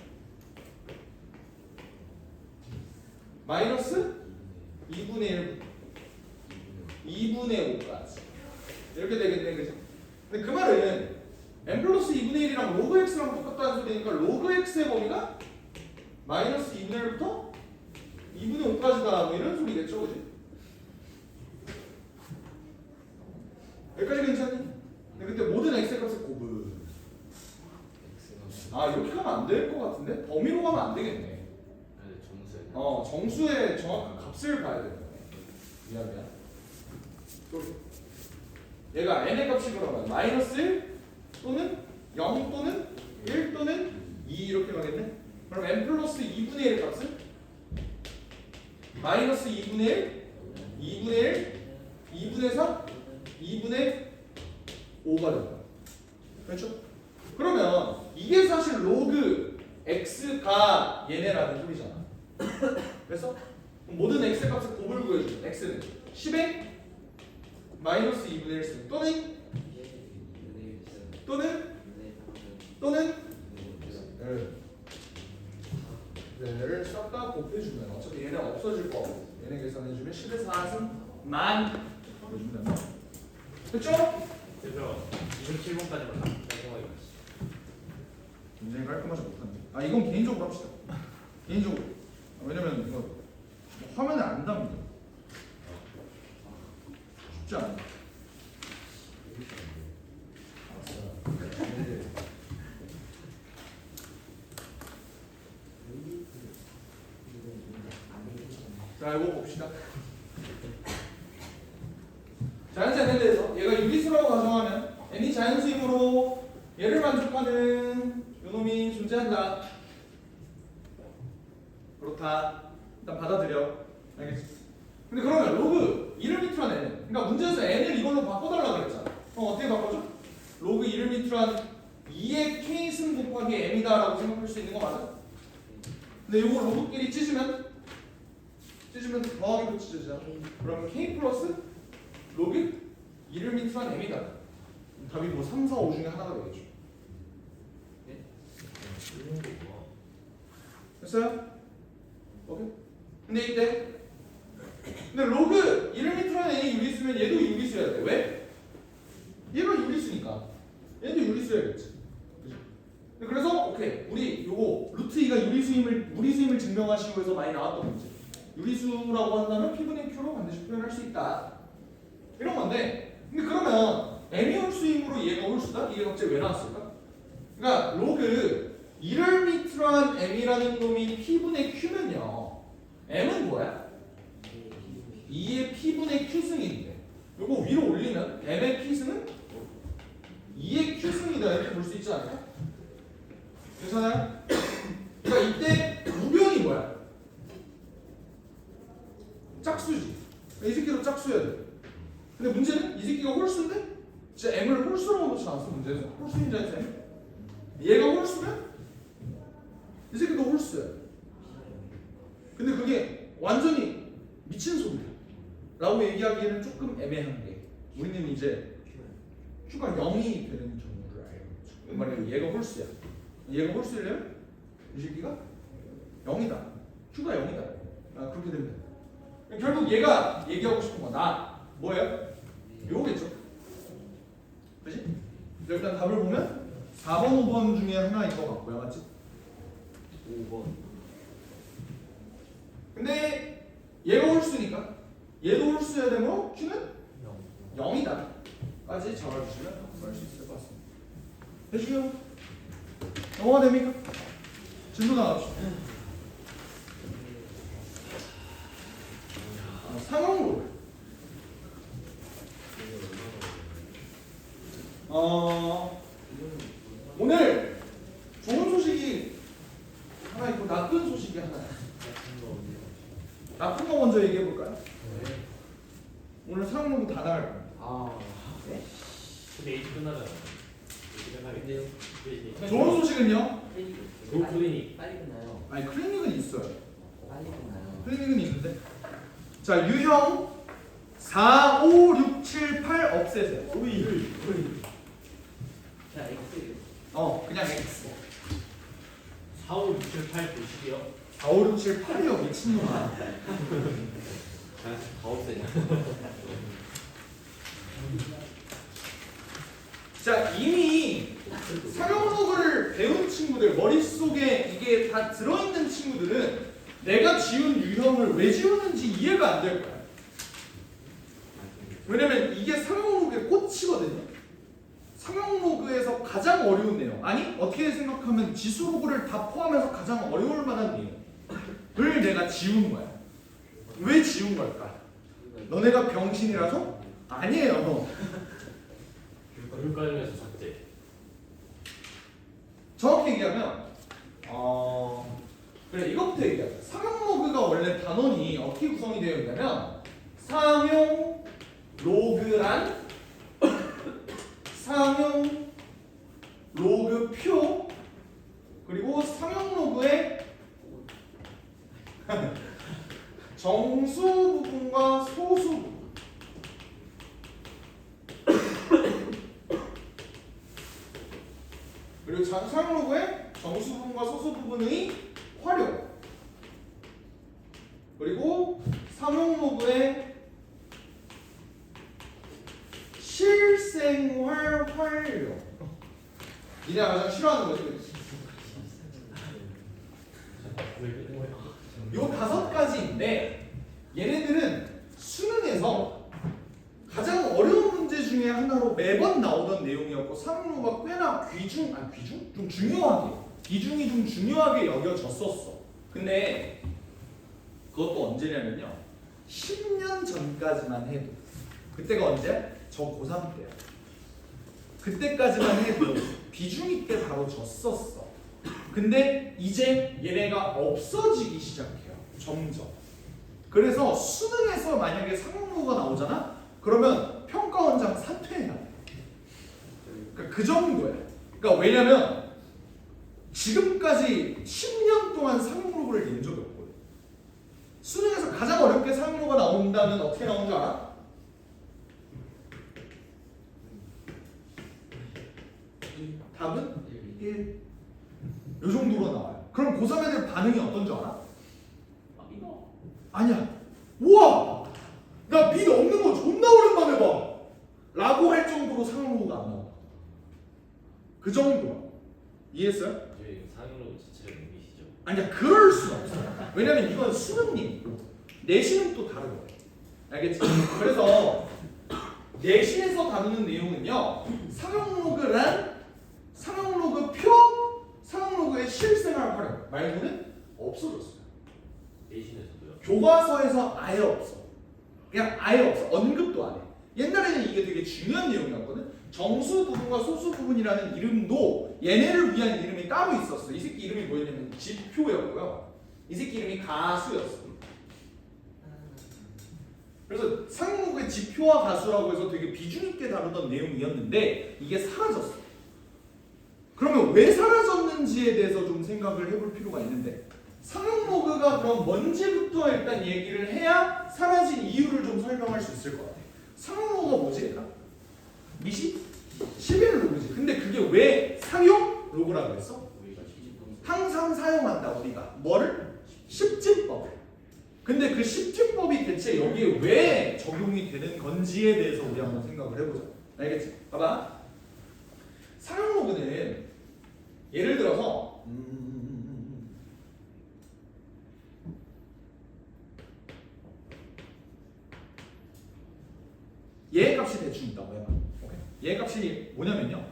마이너스 2분의 1 2분의 5까지 이렇게 되겠네. 그죠? 근데 그 말은 n 플러스 2분의 1이랑 로그 x랑 똑같다는 소리니까 로그 x의 범위가 마이너스 2분의 1부터 2분의 5까지다 뭐 이런 소리겠죠. 그지? 여기까지 괜찮니? 근데 그때 모든 x의 값을 곱은 이렇게 가면 안 될 것 같은데? 범위로 가면 안 되겠네. 정수의 정확한 값을 봐야 되는 거네. 미안. 얘가 n의 값이 그러면 마이너스 1 또는 0 또는 1 또는 2 이렇게 가겠네. 그럼 n 플러스 2분의 1의 값은 마이너스 2분의 1, 2분의 1, 2분의 3, 2분의 5가 된다. 그렇죠? 그러면 이게 사실 로그 x가 얘네라는 소리잖아. 그래서 모든 x 값을 곱을 구해주면 x는 10에 마이너스 2분의 1승 또는 얘를 싹 다 곱해주면 어차피 얘네 없어질 거고 얘네 계산해주면 10에 4승 만 해주면 된다. 됐죠? 그래서 27번까지만 깔끔하게 갔어. 굉장히 깔끔하지 못한데. 이건 개인적으로 합시다. 개인적으로. 왜냐면 이거 화면에 안 담겨. 쉽지 않아. 자, 이거 봅시다. 자연수 n에 대해서 얘가 유리수라고 가정하면 n이 자연수이므로 얘를 만족하는 요놈이 존재한다. 그렇다. 일단 받아들여. 알겠지? 근데 그러면 로그 1을 밑으로 한 n 그러니까 문제에서 n을 이걸로 바꿔달라고 그랬잖아. 그럼 어떻게 바꿔줘? 로그 1을 밑으로 한 2의 k승 곱하기 m이다 라고 생각할 수 있는 거 맞아? 근데 이거 로그끼리 찢으면 더하기로 찢어지잖아. 그러면 k 플러스 로그 1을 밑으로 한 m이다. 답이 뭐 3, 4, 5 중에 하나가 되겠죠. 됐어요? 오케이. 근데 이때 근데 로그 1m라는 n이 유리수면 얘도 유리수여야 돼. 왜? 얘가 유리수니까 얘도 유리수여야겠지. 그죠? 그래서 오케이 우리 요거 루트 2가 무리수임을 증명하시고 해서 많이 나왔던 문제. 유리수라고 한다면 P분의 Q로 반드시 표현할 수 있다. 이런 건데 근데 그러면 m이 홀수임으로 얘가 홀수다? 이게 갑자기 왜 나왔을까? 그러니까 로그 1m란 m이라는 놈이 P분의 Q면요 m은 뭐야? 2의 P분의 Q승인데 요거 위로 올리면 m의 P승은 2의 Q승이다 이렇게 볼 수 있지 않을까? 괜찮아요? 그러니까 이때 우변이 뭐야? 짝수지. 이 새끼도 짝수여야 돼. 근데 문제는 이 새끼가 홀수인데 진짜 m을 홀수라고 놓지 않았어 문제에서. 홀수인 줄 알았어. 얘가 홀수면 이 새끼도 홀수야. 근데 그게 완전히 미친 소리야 라고 얘기하기에는 조금 애매한 게 우리는 이제 Q가 0이 되는 경우를 알고 있죠. 그 말은 얘가 홀수야. 얘가 홀수이려면 이 새끼가 0이다. Q가 0이다. 아, 그렇게 됩니다. 결국 얘가 얘기하고 싶은 건 뭐예요? 요거겠죠. 그치? 일단 답을 보면 4번, 5번 중에 하나인 것 같고요. 맞지? 5번. 근데 얘가 홀수니까 얘도 홀수여야 되므로 Q는 0이다 까지 잡아주시면 알 수 있을 것 같습니다. 되시죠? 넘어가 됩니까? 질문 나갑시다. 상용로 오늘 좋은 소식이 하나 있고 나쁜 소식이 하나 있어요. 나쁜 거 먼저 얘기해 볼까요? 오늘 상용로 다 나갈 거예요. 아, 네? 근데 이제 끝나잖아. 이제 끝나겠네요. 좋은 소식은요? 클리닉. 빨리 끝나요. 아니 클리닉은 있어요. 빨리 끝나요. 클리닉은 있는데 자 유형 4, 5, 6, 7, 8 없애세요. 자, X. 그냥 X 4, 5, 6, 7, 8, 90이요. 4, 5, 6, 7, 8이요 미친놈아. 다 없애냐? 자 이미 상용로그를 배운 친구들 머릿속에 이게 다 들어있는 친구들은 내가 지운 유형을 왜 지우는지 이해가 안 될 거야. 왜냐면 이게 상용로그의 꽃이거든요. 상용로그에서 가장 어려운 내용 아니 어떻게 생각하면 지수로그를 다 포함해서 가장 어려울 만한 내용을 내가 지운 거야. 왜 지운 걸까? 너네가 병신이라서? 아니에요. 교육과정에서 삭제. 정확히 얘기하면 그래 이것부터 얘기하자. 상용로그가 원래 단원이 어떻게 구성이 되어 있냐면 상용로그란 상용로그표 그리고 상용로그의 정수 부분과 소수 부분 그리고 상용로그의 정수 부분과 소수 부분의 활용 그리고 상용로그의 실생활 활용 니네가 가장 싫어하는 거지 그치? 요 5가지인데 얘네들은 수능에서 가장 어려운 문제 중에 하나로 매번 나오던 내용이었고 상용로가 꽤나 좀 중요하게 비중이 좀 중요하게 여겨졌었어. 근데 그것도 언제냐면요 10년 전까지만 해도 그때가 언제? 저 고3 때야. 그때까지만 해도 비중 있게 다뤄졌었어. 근데 이제 얘네가 없어지기 시작해요. 점점. 그래서 수능에서 만약에 상용로가 나오잖아? 그러면 평가원장 사퇴해야 돼. 그러니까 그 정도야. 그러니까 왜냐면 지금까지 10년 동안 상용로를 낸 적이 없거든. 수능에서 가장 어렵게 상용로가 나온다면 어떻게 나오는 줄 알아? 답은 1. 요 정도로 나와요. 그럼 고3 애들 반응이 어떤 줄 알아? 아니야. 우와! 나와. 그 정도. 이해했어요? 저희 상용로 자체를 옮기시죠. 아니야, 그럴 수는 없어. 왜냐면 이건 수능이고 내신은 또 다른 거예요. 알겠지? 그래서 내신에서 다루는 내용은요, 상용로그란 상용로그 표, 상용로그의 실생활 활용 말고는 없어졌어요. 내신에서도요. 교과서에서 아예 없어. 그냥 아예 없어. 언급도 안 해. 옛날에는 이게 되게 중요한 내용이었거든. 정수 부분과 소수 부분이라는 이름도 얘네를 위한 이름이 따로 있었어. 이 새끼 이름이 뭐였냐면 지표였고요. 이 새끼 이름이 가수였어. 그래서 상용로그의 지표와 가수라고 해서 되게 비중 있게 다루던 내용이었는데 이게 사라졌어. 그러면 왜 사라졌는지에 대해서 좀 생각을 해볼 필요가 있는데, 상용로그가 그럼 뭔지부터 일단 얘기를 해야 사라진 이유를 좀 설명할 수 있을 것 같아. 상용로그가 뭐지 얘들아? 미시? 11로그지. 근데 그게 왜 상용로그라고 했어? 우리가 시집동 항상 사용한다 우리가. 뭐를? 십진법을. 근데 그 십진법이 대체 여기에 왜 적용이 되는 건지에 대해서 우리 한번 생각을 해보자. 알겠지? 봐봐. 상용로그는 예를 들어서 얘 값이 대충 있다고 해봐. 오케이? 얘 값이 뭐냐면요.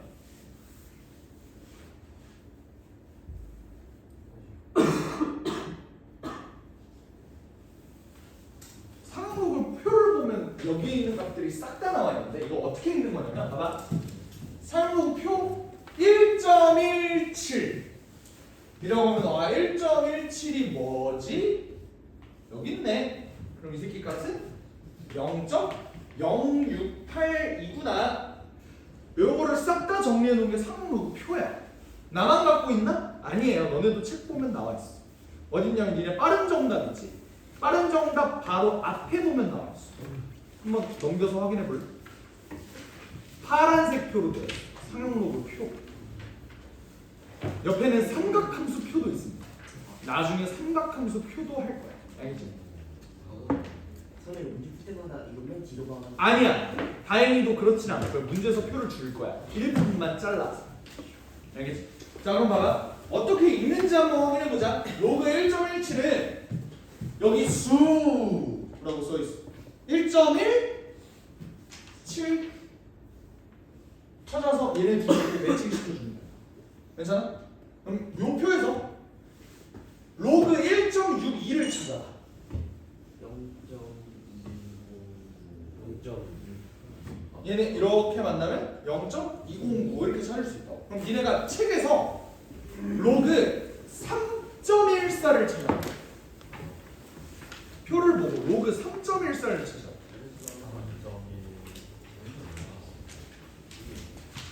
상용로그 표를 보면 여기 있는 값들이 싹 다 나와 있는데 이거 어떻게 읽는 거냐면 봐봐. 상용로그 표 1.17 이라고 하면 1.17이 뭐지? 여기 있네. 그럼 이 새끼 값은 0.068이구나. 이런 거를 싹 다 정리해 놓은 게 상용로그 표야. 나만 갖고 있나? 아니에요. 너네도 책 보면 나와 있어. 어딨냐면 니네 빠른 정답 있지? 빠른 정답 바로 앞에 보면 나와 있어. 한번 넘겨서 확인해 볼래? 파란색 표로 돼. 상용로그 표. 옆에는 삼각함수 표도 있습니다. 나중에 삼각함수 표도 할 거야. 알겠지? 선생님 문제 풀 때마다 이거 맨 뒤로 봐. 아니야. 다행히도 그렇진 않을 거야. 문제에서 표를 줄 거야. 일부분만 잘라서. 알겠지? 자, 그럼 봐봐. 어떻게 읽는지 한번 확인해 보자. 로그 1.17은 여기 수라고 써 있어. 1.17 찾아서 얘네 둘 이렇게 매칭시켜 줍니다. 괜찮아? 그럼 요 표에서 로그 1.62를 찾아. 0.2 얘네 이렇게 만나면 0.209 이렇게 찾을 수 있다. 그럼 니네가 책에서 로그 3.14를 찾아. 표를 보고 로그 3.14를 찾아.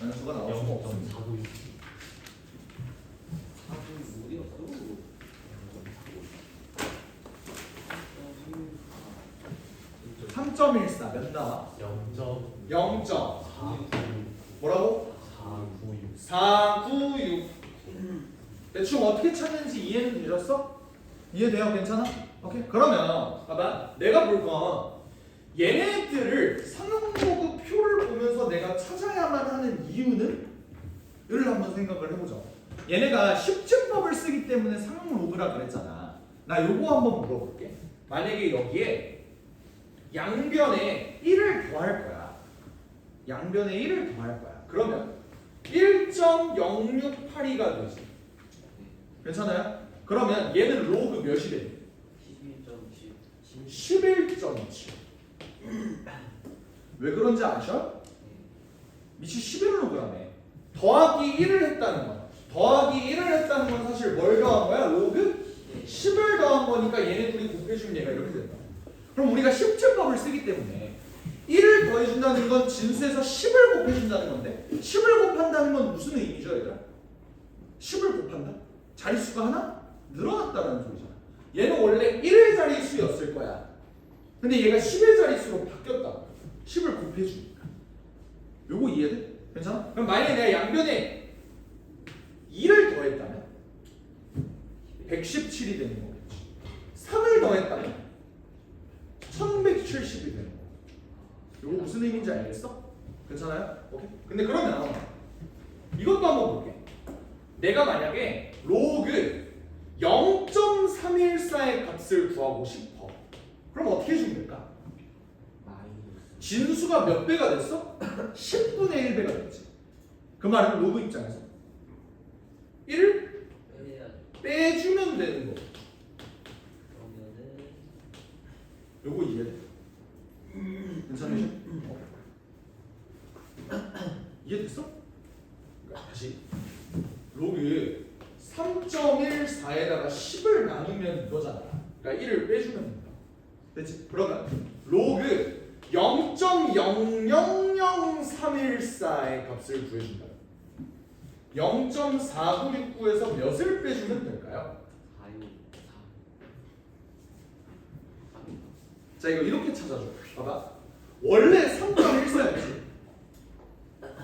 수가 나올 수가 없습니다. 3.14 몇 나와? 0. 뭐라고? 496. 대충 어떻게 찾는지 이해는 되셨어? 이해돼요? 괜찮아? 오케이. 그러면 봐봐. 내가 볼 건 얘네들을 상용로그 표를 보면서 내가 찾아야만 하는 이유는? 를 한번 생각을 해보자. 얘네가 십진법을 쓰기 때문에 상용로그라 그랬잖아. 나 요거 한번 물어볼게. 만약에 여기에 양변에 1을 더할 거야. 양변에 1을 더할 거야. 그러면 1.068이가 되지. 괜찮아요? 그러면 얘는 로그 몇이 돼? 11.7. 왜 그런지 아셔? 미치 11로그라네. 더하기 1을 했다는 거. 더하기 1을 했다는 건 사실 뭘 더한 거야? 로그 10을 더한 거니까 얘네 둘이 곱해주면 얘가 이렇게 된다. 그럼 우리가 십진법을 쓰기 때문에 1을 더해준다는 건 진수에서 10을 곱해준다는 건데 10을 곱한다는 건 무슨 의미죠, 얘들아? 10을 곱한다? 자릿수가 하나 늘어났다는 소리잖아. 얘는 원래 1의 자릿수였을 거야. 근데 얘가 10의 자릿수로 바뀌었다. 10을 곱해주니까. 요거 이해돼? 괜찮아? 그럼 만약에 내가 양변에 2를 더했다면 117이 되는 거겠지. 3을 더했다면 1170이 되는 거. 요거 무슨 의미인지 알겠어? 괜찮아요? 오케이. 근데 그러면 이것도 한번 볼게. 내가 만약에 로그 0.314의 값을 구하고 싶어. 그럼 어떻게 해주면 될까? 마이너스 진수가 몇 배가 됐어? 10분의 1배가 됐지. 그 말은 로그 입장에서 1을 빼야 빼주면 되는 거. 그러면은 요거 이해돼? 괜찮으셔? 이해됐어? 다시 로그 3.14에다가 10을 나누면 이거잖아. 그러니까 1을 빼주면 된다. 됐지? 그러면 로그 0.000314의 값을 구해준다. 0.4969에서 몇을 빼주면 될까요? 4요 4 자, 이거 이렇게 찾아줘. 봐봐. 원래 3.14였지.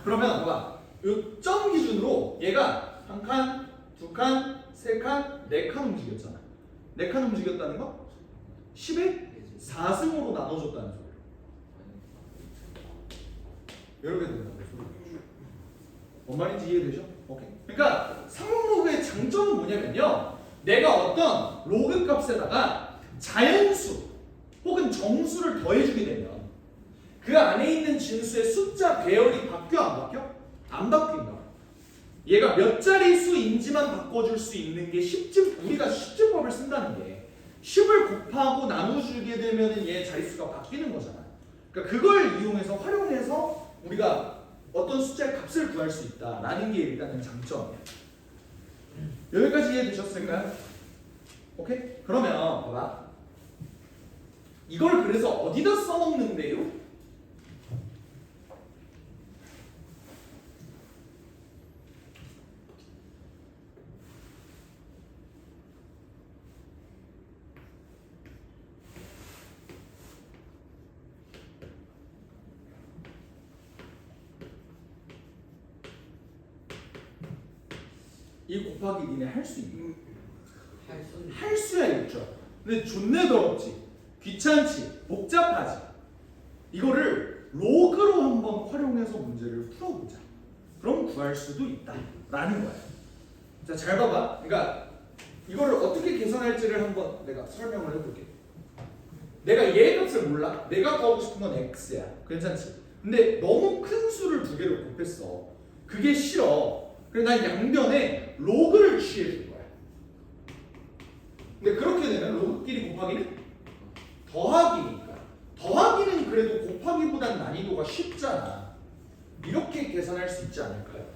그러면 봐봐. 이 점 기준으로 얘가 한 칸, 두 칸, 세 칸, 네 칸 움직였잖아. 네 칸 움직였다는 거? 10에 4승으로 나눠줬다는 소리야. 이렇게 된다는 소리야. 뭔 말인지 이해되죠? 오케이. 그러니까 상용로그의 장점은 뭐냐면요. 내가 어떤 로그 값에다가 자연수 혹은 정수를 더해주게 되면 그 안에 있는 진수의 숫자 배열이 바뀌어 안 바뀌어? 안 바뀐다. 얘가 몇 자리 수인지만 바꿔줄 수 있는 게 우리가 십증법을 쓴다는 게 10을 곱하고 나눠주게 되면 얘 자릿수가 바뀌는 거잖아. 그러니까 그걸 이용해서 활용해서 우리가 어떤 숫자의 값을 구할 수 있다라는 게 일단은 장점이야. 여기까지 이해되셨을까요? 오케이? 그러면 봐봐. 이걸 그래서 어디다 써먹는데요? 이 곱하기 니네 할 수 있니? 할 수야 있죠. 근데 존내 더럽지, 귀찮지, 복잡하지. 이거를 로그로 한번 활용해서 문제를 풀어보자. 그럼 구할 수도 있다라는 거야. 자, 잘 봐봐. 그러니까 이거를 어떻게 계산할지를 한번 내가 설명을 해볼게. 내가 얘 값을 몰라. 내가 구하고 싶은 건 x야. 괜찮지? 근데 너무 큰 수를 두 개를 곱했어. 그게 싫어. 그래서 난 양변에 로그를 취해줄 거야. 근데 그렇게 되면 로그끼리 곱하기는 더하기니까. 더하기는 그래도 곱하기보단 난이도가 쉽잖아. 이렇게 계산할 수 있지 않을까요?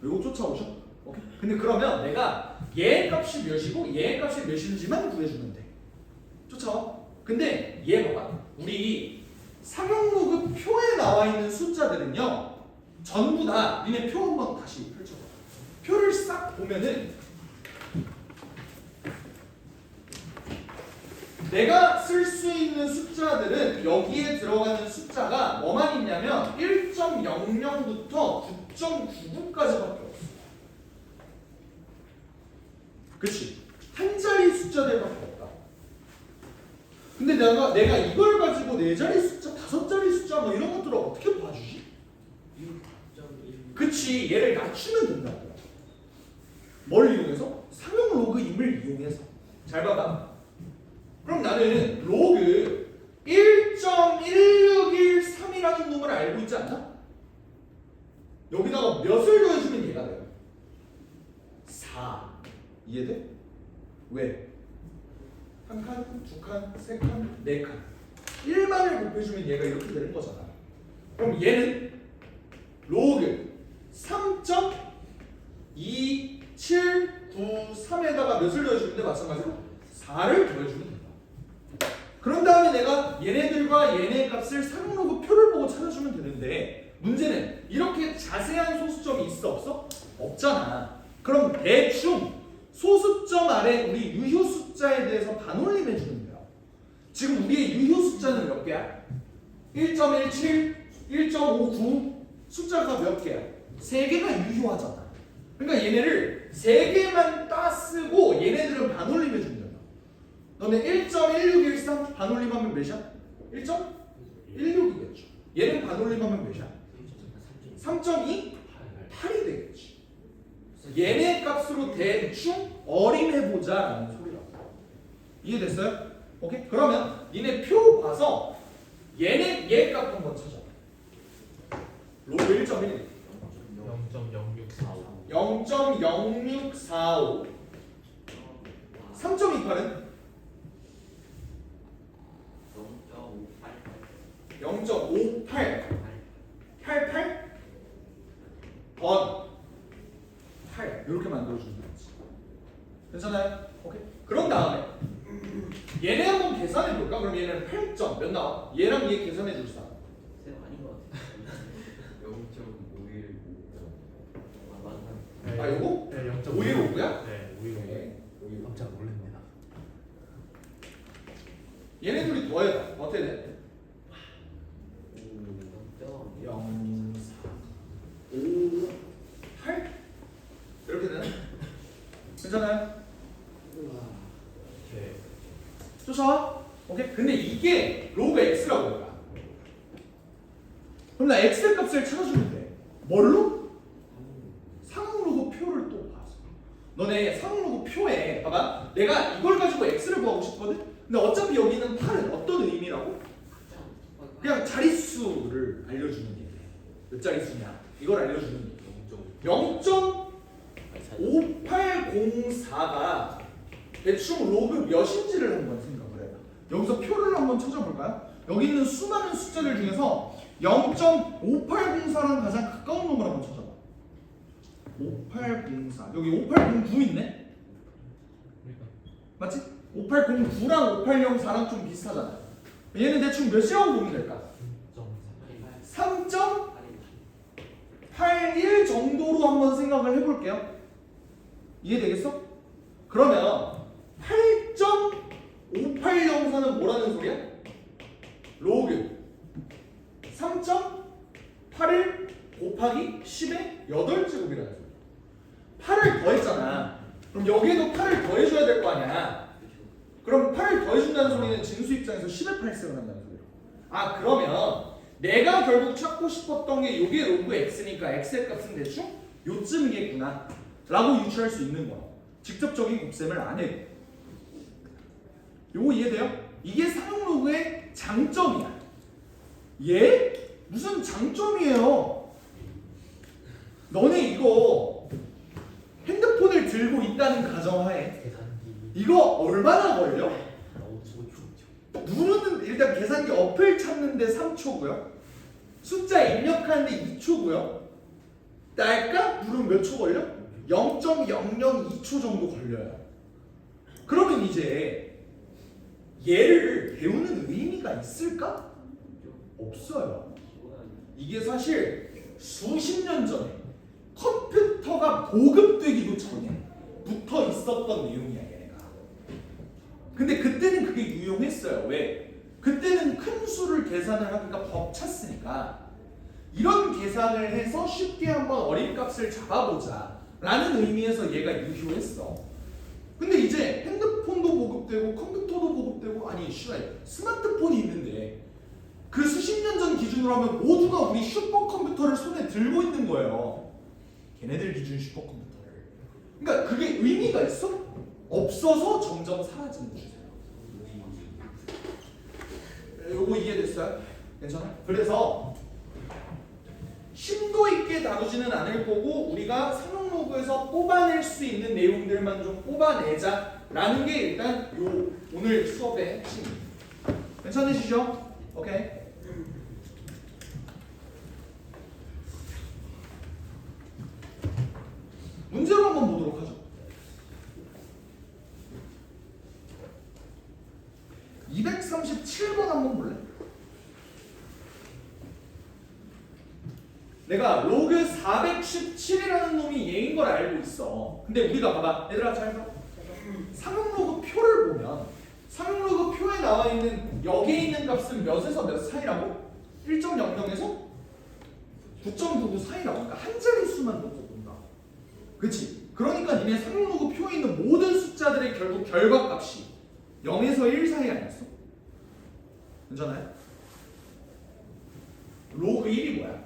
이거 쫓아오셔? 오케이. 근데 그러면 내가 얘 값이 몇이고 얘 값이 몇인지만 구해주면 돼. 쫓아와. 근데 얘 봐봐. 우리 상용로그 표에 나와 있는 숫자들은요, 전부 다 니네 표 한번 다시 펼쳐봐. 표를 싹 보면은 내가 쓸 수 있는 숫자들은 여기에 들어가는 숫자가 뭐만 있냐면 1.00부터 9.99까지밖에 없어. 그치? 한 자리 숫자들밖에 없다. 근데 내가 이걸 가지고 네 자리 숫자, 다섯 자리 숫자 뭐 이런 것들을 어떻게 봐주지? 그치, 얘를 낮추면 된다고. 뭘 이용해서? 상용 로그임을 이용해서. 잘 봐봐. 그럼 나는 로그 1.1613이라는 놈을 알고 있지 않나? 여기다가 몇을 더해주면 얘가 돼요? 4. 이해돼? 왜? 한 칸, 두 칸, 세 칸, 네 칸. 1만을 곱해주면 얘가 이렇게 되는 거잖아. 그럼 얘는 로그 3.2793에다가 몇을 더해주는데 마찬가지로 4를 더해주면 된다. 그런 다음에 내가 얘네들과 얘네 값을 상용로그 표를 보고 찾아주면 되는데, 문제는 이렇게 자세한 소수점이 있어 없어? 없잖아. 그럼 대충 소수점 아래 우리 유효 숫자에 대해서 반올림해 주면 돼요. 지금 우리의 유효 숫자는 몇 개야? 1.17, 1.59 숫자가 몇 개야? 3개가 유효하잖아. 그러니까 얘네를 3개만 따쓰고 얘네들은 반올림해 주면 된다. 너네 1.1613 반올림하면 몇이야? 1.16이겠죠. 얘는 반올림하면 몇이야? 3.2? 8이 되겠죠. 얘네 값으로 대충 어림해보자라는 소리라고. 이해됐어요? 오케이? 그러면 니네 표 봐서 얘 값 한번 찾아. 로그 1.1 0.0645 0.0645 3.28은 0.58 88 번 8 이렇게 만들어주는 거지. 괜찮아요? 오케이. 그런 다음에 얘네 한번 계산해 볼까? 그럼 얘는 8점 몇 나와? 얘랑 얘 계산해 줄 사람. 쌤 아닌 것 같아. 0.515. 아 맞나? 아 요거? 네, 515야? 네, 515 네. 깜짝 놀랍니다. 얘네 둘이 더해봐. 어떻게 돼? 0.0. 0, 4, 5, 8 이렇게 되나? 괜찮아요? 네. 쫓아와? 오케이? 근데 이게 로그 x라고 할 거야. 그럼 나 x 값을 찾아주면 돼. 뭘로? 상응로그 표를 또 봐서. 너네 상응로그 표에 봐봐. 내가 이걸 가지고 x를 구하고 싶거든? 근데 어차피 여기 있는 8은 어떤 의미라고? 그냥 자릿수를 알려주는 얘기야. 몇 자릿수냐? 이걸 알려주는 얘기야. 0.5804가 대충 로그 몇인지를 한번 생각을 해봐. 여기서 표를 한번 찾아볼까요? 여기 있는 수많은 숫자들 중에서 0.5804랑 가장 가까운 놈을 한번 찾아봐. 5804 여기 5809 있네? 맞지? 5809랑 5804랑 좀 비슷하잖아. 얘는 대충 몇이라고 보면 될까? 3.81 정도로 한번 생각을 해볼게요. 이해되겠어? 그러면 8.5804는 뭐라는 소리야? 로그 3.81 곱하기 10의 8제곱이라는 소리야. 8을 더했잖아. 그럼 여기에도 8을 더해줘야 될 거 아니야. 그럼 8을 더해준다는 소리는 진수 입장에서 10의 8승을 한다는 소리야. 아 그러면 내가 결국 찾고 싶었던 게 이게 로그 x니까 x의 값은 대충 요쯤이겠구나 라고 유추할 수 있는 거야. 직접적인 곱셈을 안 해. 요거 이해돼요? 이게 상용 로그의 장점이야. 얘? 무슨 장점이에요? 너네 이거 핸드폰을 들고 있다는 가정하에 이거 얼마나 걸려? 누르는 일단 계산기 어플 찾는데 3초고요. 숫자 입력하는데 2초고요. 딸까? 누르면 몇 초 걸려? 0.002초 정도 걸려요. 그러면 이제 얘를 배우는 의미가 있을까? 없어요. 이게 사실 수십 년 전에 컴퓨터가 보급되기도 전에 붙어 있었던 내용이야 얘네가. 근데 그때는 그게 유용했어요. 왜? 그때는 큰 수를 계산을 하기가 벅찼으니까 이런 계산을 해서 쉽게 한번 어림값을 잡아보자 라는 의미에서 얘가 유효했어. 근데 이제 핸드폰도 보급되고 컴퓨터도 보급되고 아니 스마트폰이 있는데 그 수십 년 전 기준으로 하면 모두가 우리 슈퍼컴퓨터를 손에 들고 있는 거예요. 걔네들 기준 슈퍼컴퓨터를. 그러니까 그게 의미가 있어? 없어서 점점 사라지는 추세예요. 요거 이해됐어요? 괜찮아? 그래서 심도 있게 다루지는 않을 거고 우리가 상용 로그에서 뽑아낼 수 있는 내용들만 좀 뽑아내자라는 게 일단 요 오늘 수업의 핵심입니다. 괜찮으시죠? 오케이. 문제로 한번 보도록 하죠. 237번 한번 볼래? 내가 로그 417이라는 놈이 얘인 걸 알고 있어. 근데 우리가 봐봐. 얘들아 잘 봐. 상용 로그 표를 보면 상용 로그 표에 나와 있는 여기에 있는 값은 몇에서 몇 사이라고? 1.00에서 9.99 사이라고. 그러니까 한 자리 수만 놓고 본다. 그치? 그러니까 니네 상용 로그 표에 있는 모든 숫자들의 결국 결과값이 0에서 1 사이 아니었어? 괜찮아요? 로그 1이 뭐야?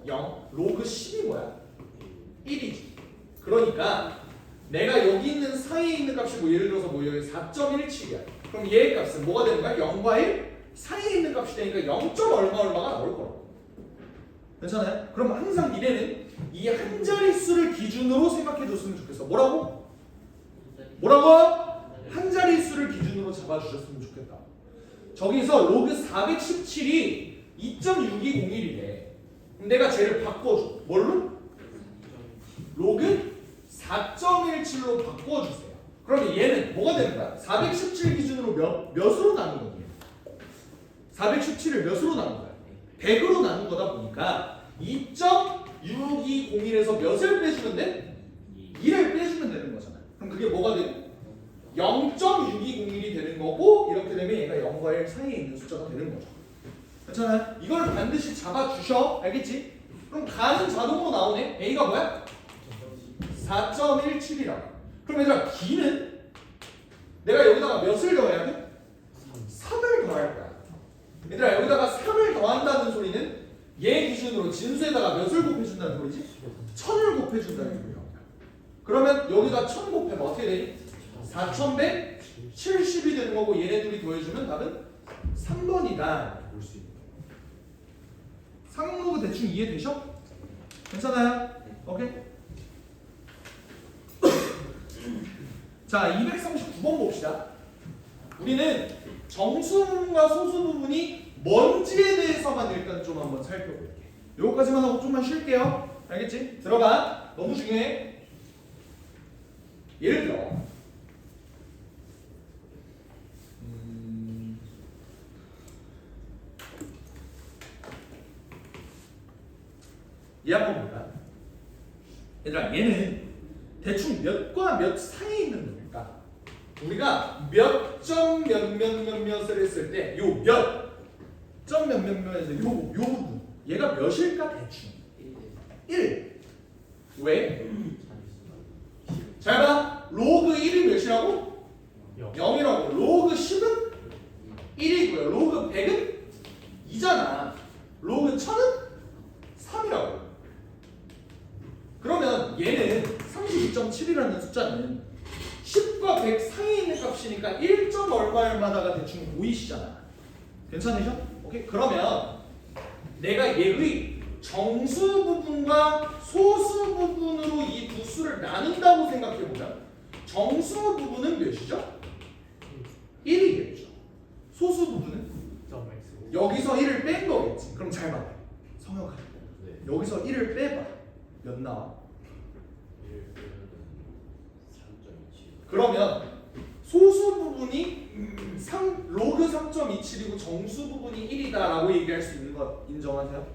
0. 로그 10이 뭐야? 1이지. 그러니까 내가 여기 있는 사이에 있는 값이 뭐 예를 들어서 뭐 여기 4.17이야. 그럼 얘의 값은 뭐가 되는 거야? 0과 1 사이에 있는 값이 되니까 0. 얼마가 나올 거라고. 괜찮아요? 그럼 항상 니네는 이 한 자릿수를 기준으로 생각해 줬으면 좋겠어. 뭐라고? 한 자릿수를 기준으로 잡아주셨으면 좋겠다. 저기서 로그 417이 2.6201이래. 그럼 내가 쟤를 바꿔줘. 뭘로? 로그 4.17로 바꿔주세요. 그러면 얘는 뭐가 되는 거야? 417 기준으로 몇으로 나눈 거니? 417을 몇으로 나눈 거야? 100으로 나눈 거다 보니까 2.6201에서 몇을 빼주면 돼? 2를 빼주면 되는 거잖아. 그럼 그게 뭐가 돼? 0.6201이 되는 거고 이렇게 되면 얘가 0과 1 사이에 있는 숫자가 되는 거죠. 괜찮아요? 이걸 반드시 잡아주셔. 알겠지? 그럼 가는 자동으로 나오네. A가 뭐야? 4.17이라고. 그럼 얘들아 B는 내가 여기다가 몇을 더해야 돼? 3을 더할 거야. 얘들아 여기다가 3을 더한다는 소리는 얘 기준으로 진수에다가 몇을 곱해준다는 소리지? 1000을 곱해준다는 소리야. 그러면 여기다 1000 곱해봐 어떻게 되니? 4170이 되는 거고 얘네 둘이 더해주면 답은 3번이다 볼 수 있는 거예요. 상록은 대충 이해되셔? 괜찮아요? 오케이? 자 239번 봅시다. 우리는 정수 부분과 소수 부분이 뭔지에 대해서만 일단 좀 한번 살펴볼게. 요거까지만 하고 좀만 쉴게요. 알겠지? 들어가. 너무 중요해. 예를 들어 얘 한번 볼까? 얘들아 얘는 대충 몇과 몇 사이에 있는 놈일까? 우리가 몇 점 몇몇몇몇을 했을 때 요 몇 점 몇몇몇에서 요 부분 얘가 몇일까 대충 1. 왜? 잘 봐. 로그 1이 몇이라고? 0이라고. 로그 10은 1이고요. 로그 100은 2잖아. 로그 1000은 3이라고. 그러면 얘는 32.7이라는 숫자는 10과 100 사이에 있는 값이니까 1. 얼마마다가 대충 보이시잖아. 괜찮으셔? 오케이? 그러면 내가 얘의 정수 부분과 소수 부분으로 이 두 수를 나눈다고 생각해보자. 정수 부분은 몇이죠? 1이겠죠. 소수 부분은? 여기서 1을 뺀 거겠지. 그럼 잘 봐. 성혁아. 네. 여기서 1을 빼봐. 몇 나와? 그러면 소수 부분이 로그 3.27이고 정수 부분이 1이다라고 얘기할 수 있는 거 인정하세요?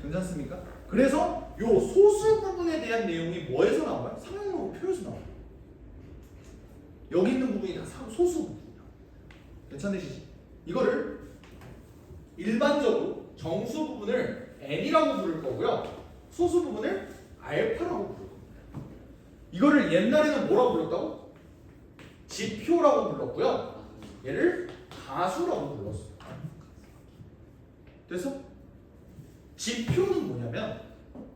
괜찮습니까? 그래서 요 소수 부분에 대한 내용이 뭐에서 나와요? 상용로 표에서 나와요. 여기 있는 부분이 다 소수 부분이야. 괜찮으시지? 이거를 일반적으로 정수 부분을 n이라고 부를 거고요. 소수 부분을 알파라고 부를 겁니다. 이거를 옛날에는 뭐라고 불렀다고? 지표라고 불렀고요. 얘를 가수라고 불렀어요. 됐어? 지표는 뭐냐면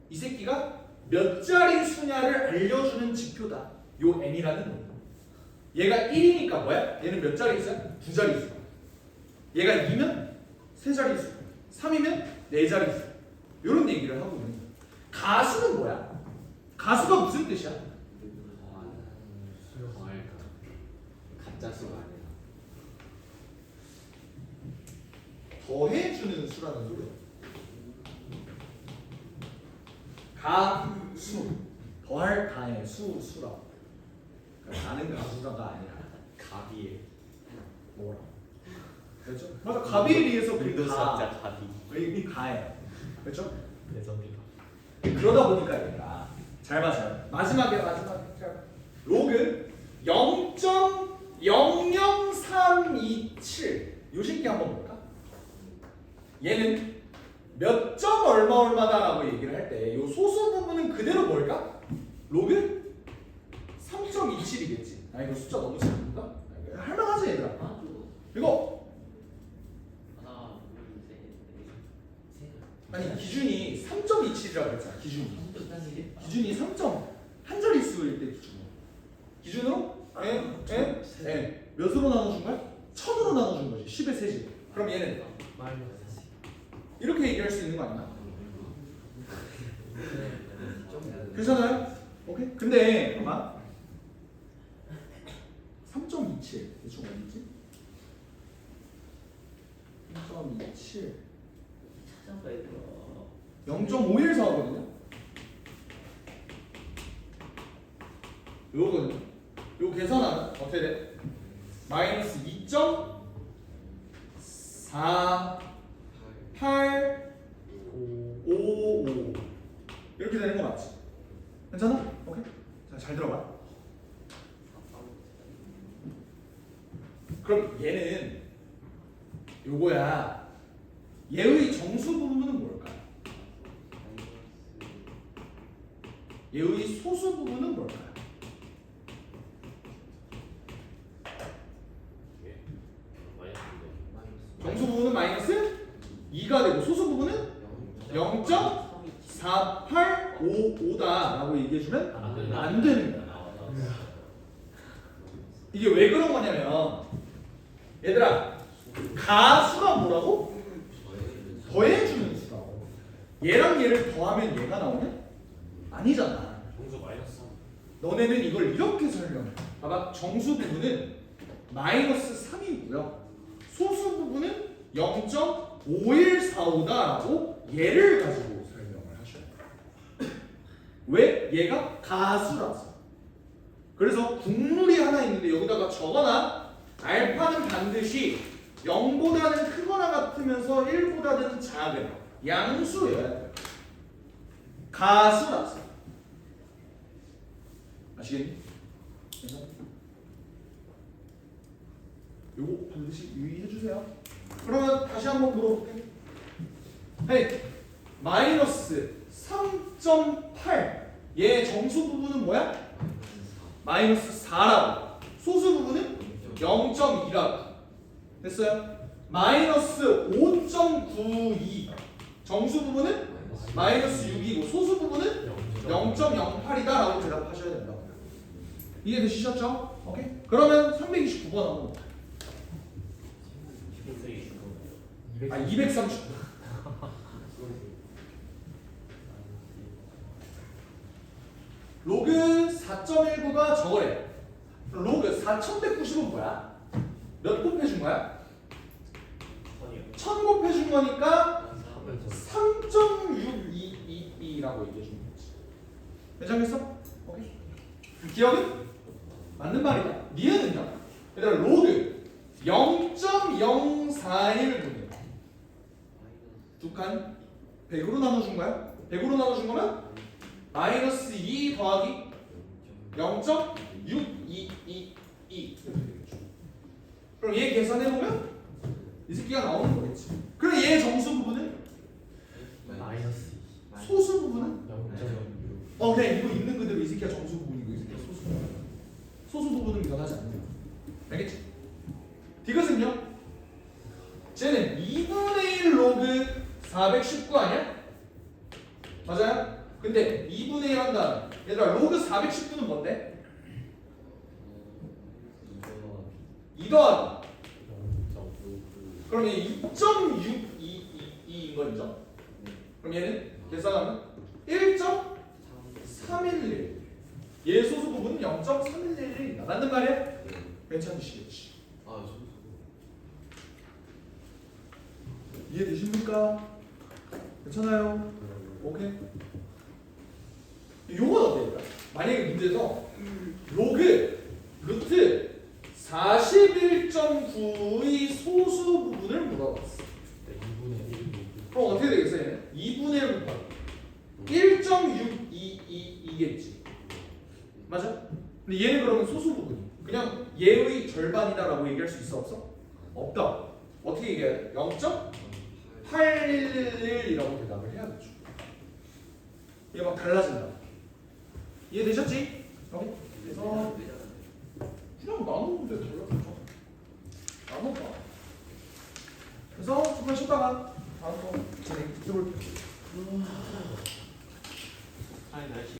이 새끼가 몇 자리 수냐를 알려주는 지표다. 요 n이라는 놈. 얘가 1이니까 뭐야? 얘는 몇 자리 수야? 2자리 수. 얘가 2면 3자리 수. 3이면 4자리 수. 요런 얘기를 하고 있는 거야. 가수는 뭐야? 가수가 무슨 뜻이야? 가짜수가 아니라 더해주는 수라는 소리야. 가수 더할 가의 수라고. 그러니까 나는 가수가가 아니라 가비에 뭐라? 그렇죠? 맞아. 가비리에서 그 윈도우스학자 가. 가비 이 가예요. 그렇죠? 내성비가 그러다 보니까 얘가 잘 봐요. 마지막에 자, 로그 0.00327 요 새끼 한번 볼까? 얘는 몇 점 얼마다라고 얘기를 할 때 요 소수 부분은 그대로 뭘까? 로그 3.27이겠지. 아 이거 숫자 너무 작은가? 할만하지 얘들아. 이거 하나 둘셋넷 아니 기준이 3.27이라고 했잖아. 기준이. 기준이 3점 한 자릿수일 때 기준으로 몇으로 나눠준 거야? 1000으로 나눠준 거지. 10의 세제. 그럼 얘는 이렇게 얘기할 수 있는 거 아니야? 괜찮아요? 오케이. 근데 아마 3.27 대충 어디지? 3.27 찾아봐야 돼. 0.514거든요. 요거거든요. 요 계산하면 어떻게 돼? 마이너스 2.4855 이렇게 되는 거 맞지? 괜찮아? 오케이. 자, 잘 들어봐. 그럼 얘는 요거야. 얘의 정수 부분은 뭘까요? 얘의 소수 부분은 뭘까요? 예. 마이너스 정수 부분은 마이너스 2가 되고 소수 부분은 0.4855다라고 얘기해주면 안 됩니다. 이게 왜 그런 거냐면 얘들아 가수가 뭐라고? 더해주는 수라고. 얘랑 얘를 더하면 얘가 나오냐? 아니잖아. 정수 마이너스 3. 너네는 이걸 이렇게 설명해. 봐봐. 정수 부분은 마이너스 3이고요. 소수 부분은 0.5145다라고 얘를 가지고 설명을 하셔야 돼요. 왜? 얘가 가수라서. 그래서 국물이 하나 있는데 여기다가 적어놔. 알파는 반드시 0보다는 크거나 같으면서 1보다는 작은 양수여야 돼요. 가수라서. 아시겠니? 그래서 요거 반드시 유의해 주세요. 그러면 다시 한번 물어볼게. 헤이, 마이너스 3.8. 얘 정수 부분은 뭐야? 마이너스 4라고. 소수 부분은 0.2라고. 됐어요? 마이너스 5.92. 정수 부분은 마이너스 6이고 소수 부분은 0.08이다라고 대답하셔야 된다고. 이해되시셨죠? 오케이. 그러면 329번 한번 볼까요? 239. 로그 4.19가 저거래. 로그 4190은 뭐야? 몇 곱해준 거야? 1000 곱해준 거니까 3.622라고 얘기해준 거지. 괜찮겠어? 오케이. 기억은? 맞는 말이다. 니은은요? 얘들아 로그 0.041분의 두 칸 100으로 나눠준 거야? 100으로 나눠준 거면 마이너스 2 더하기 0.6222 그럼 얘 계산해보면 이 새끼가 나오는 거겠지. 그럼 얘 정수 부분은? 마이너스 소수 부분은? 0.6. 그냥 이거 있는 그대로 이 새끼가 정수 부분이고 이 새끼가 소수 부분. 소수 부분은 변하지 않는다. 알겠지? 디귿은요? 쟤는 2분의 1 로그 419 아니야? 맞아요? 근데 2분의 1 한다. 얘들아 로그 419는 뭔데? 2 더하기. 그럼 얘 2.622인 거죠? 그럼 얘는 계산하면 1.311. 얘 소수 부분은 0.311이다. 맞는 말이야? 괜찮으시겠지? 이해되십니까? 괜찮아요? 오케이. 요건 어때요? 만약에 문제에서 로그 루트 41.9의 소수 부분을 물어봤어. 그럼 어떻게 되겠어요? 얘는? 2분의 1 곱하기 1.622이겠지. 맞아? 근데 얘는 그러면 소수 부분이 그냥 얘의 절반이다라고 얘기할 수 있어 없어? 없다. 어떻게 얘기해야 돼? 0.811이라고 대답을 해야겠죠. 이게 막 달라진다. 이해되셨지? 오케이. 그래서 그냥 나누면 돼. 달라졌죠. 나눠봐. 그래서 조금 쉬다가 다음 거 진행 해볼게요. 사인 날씨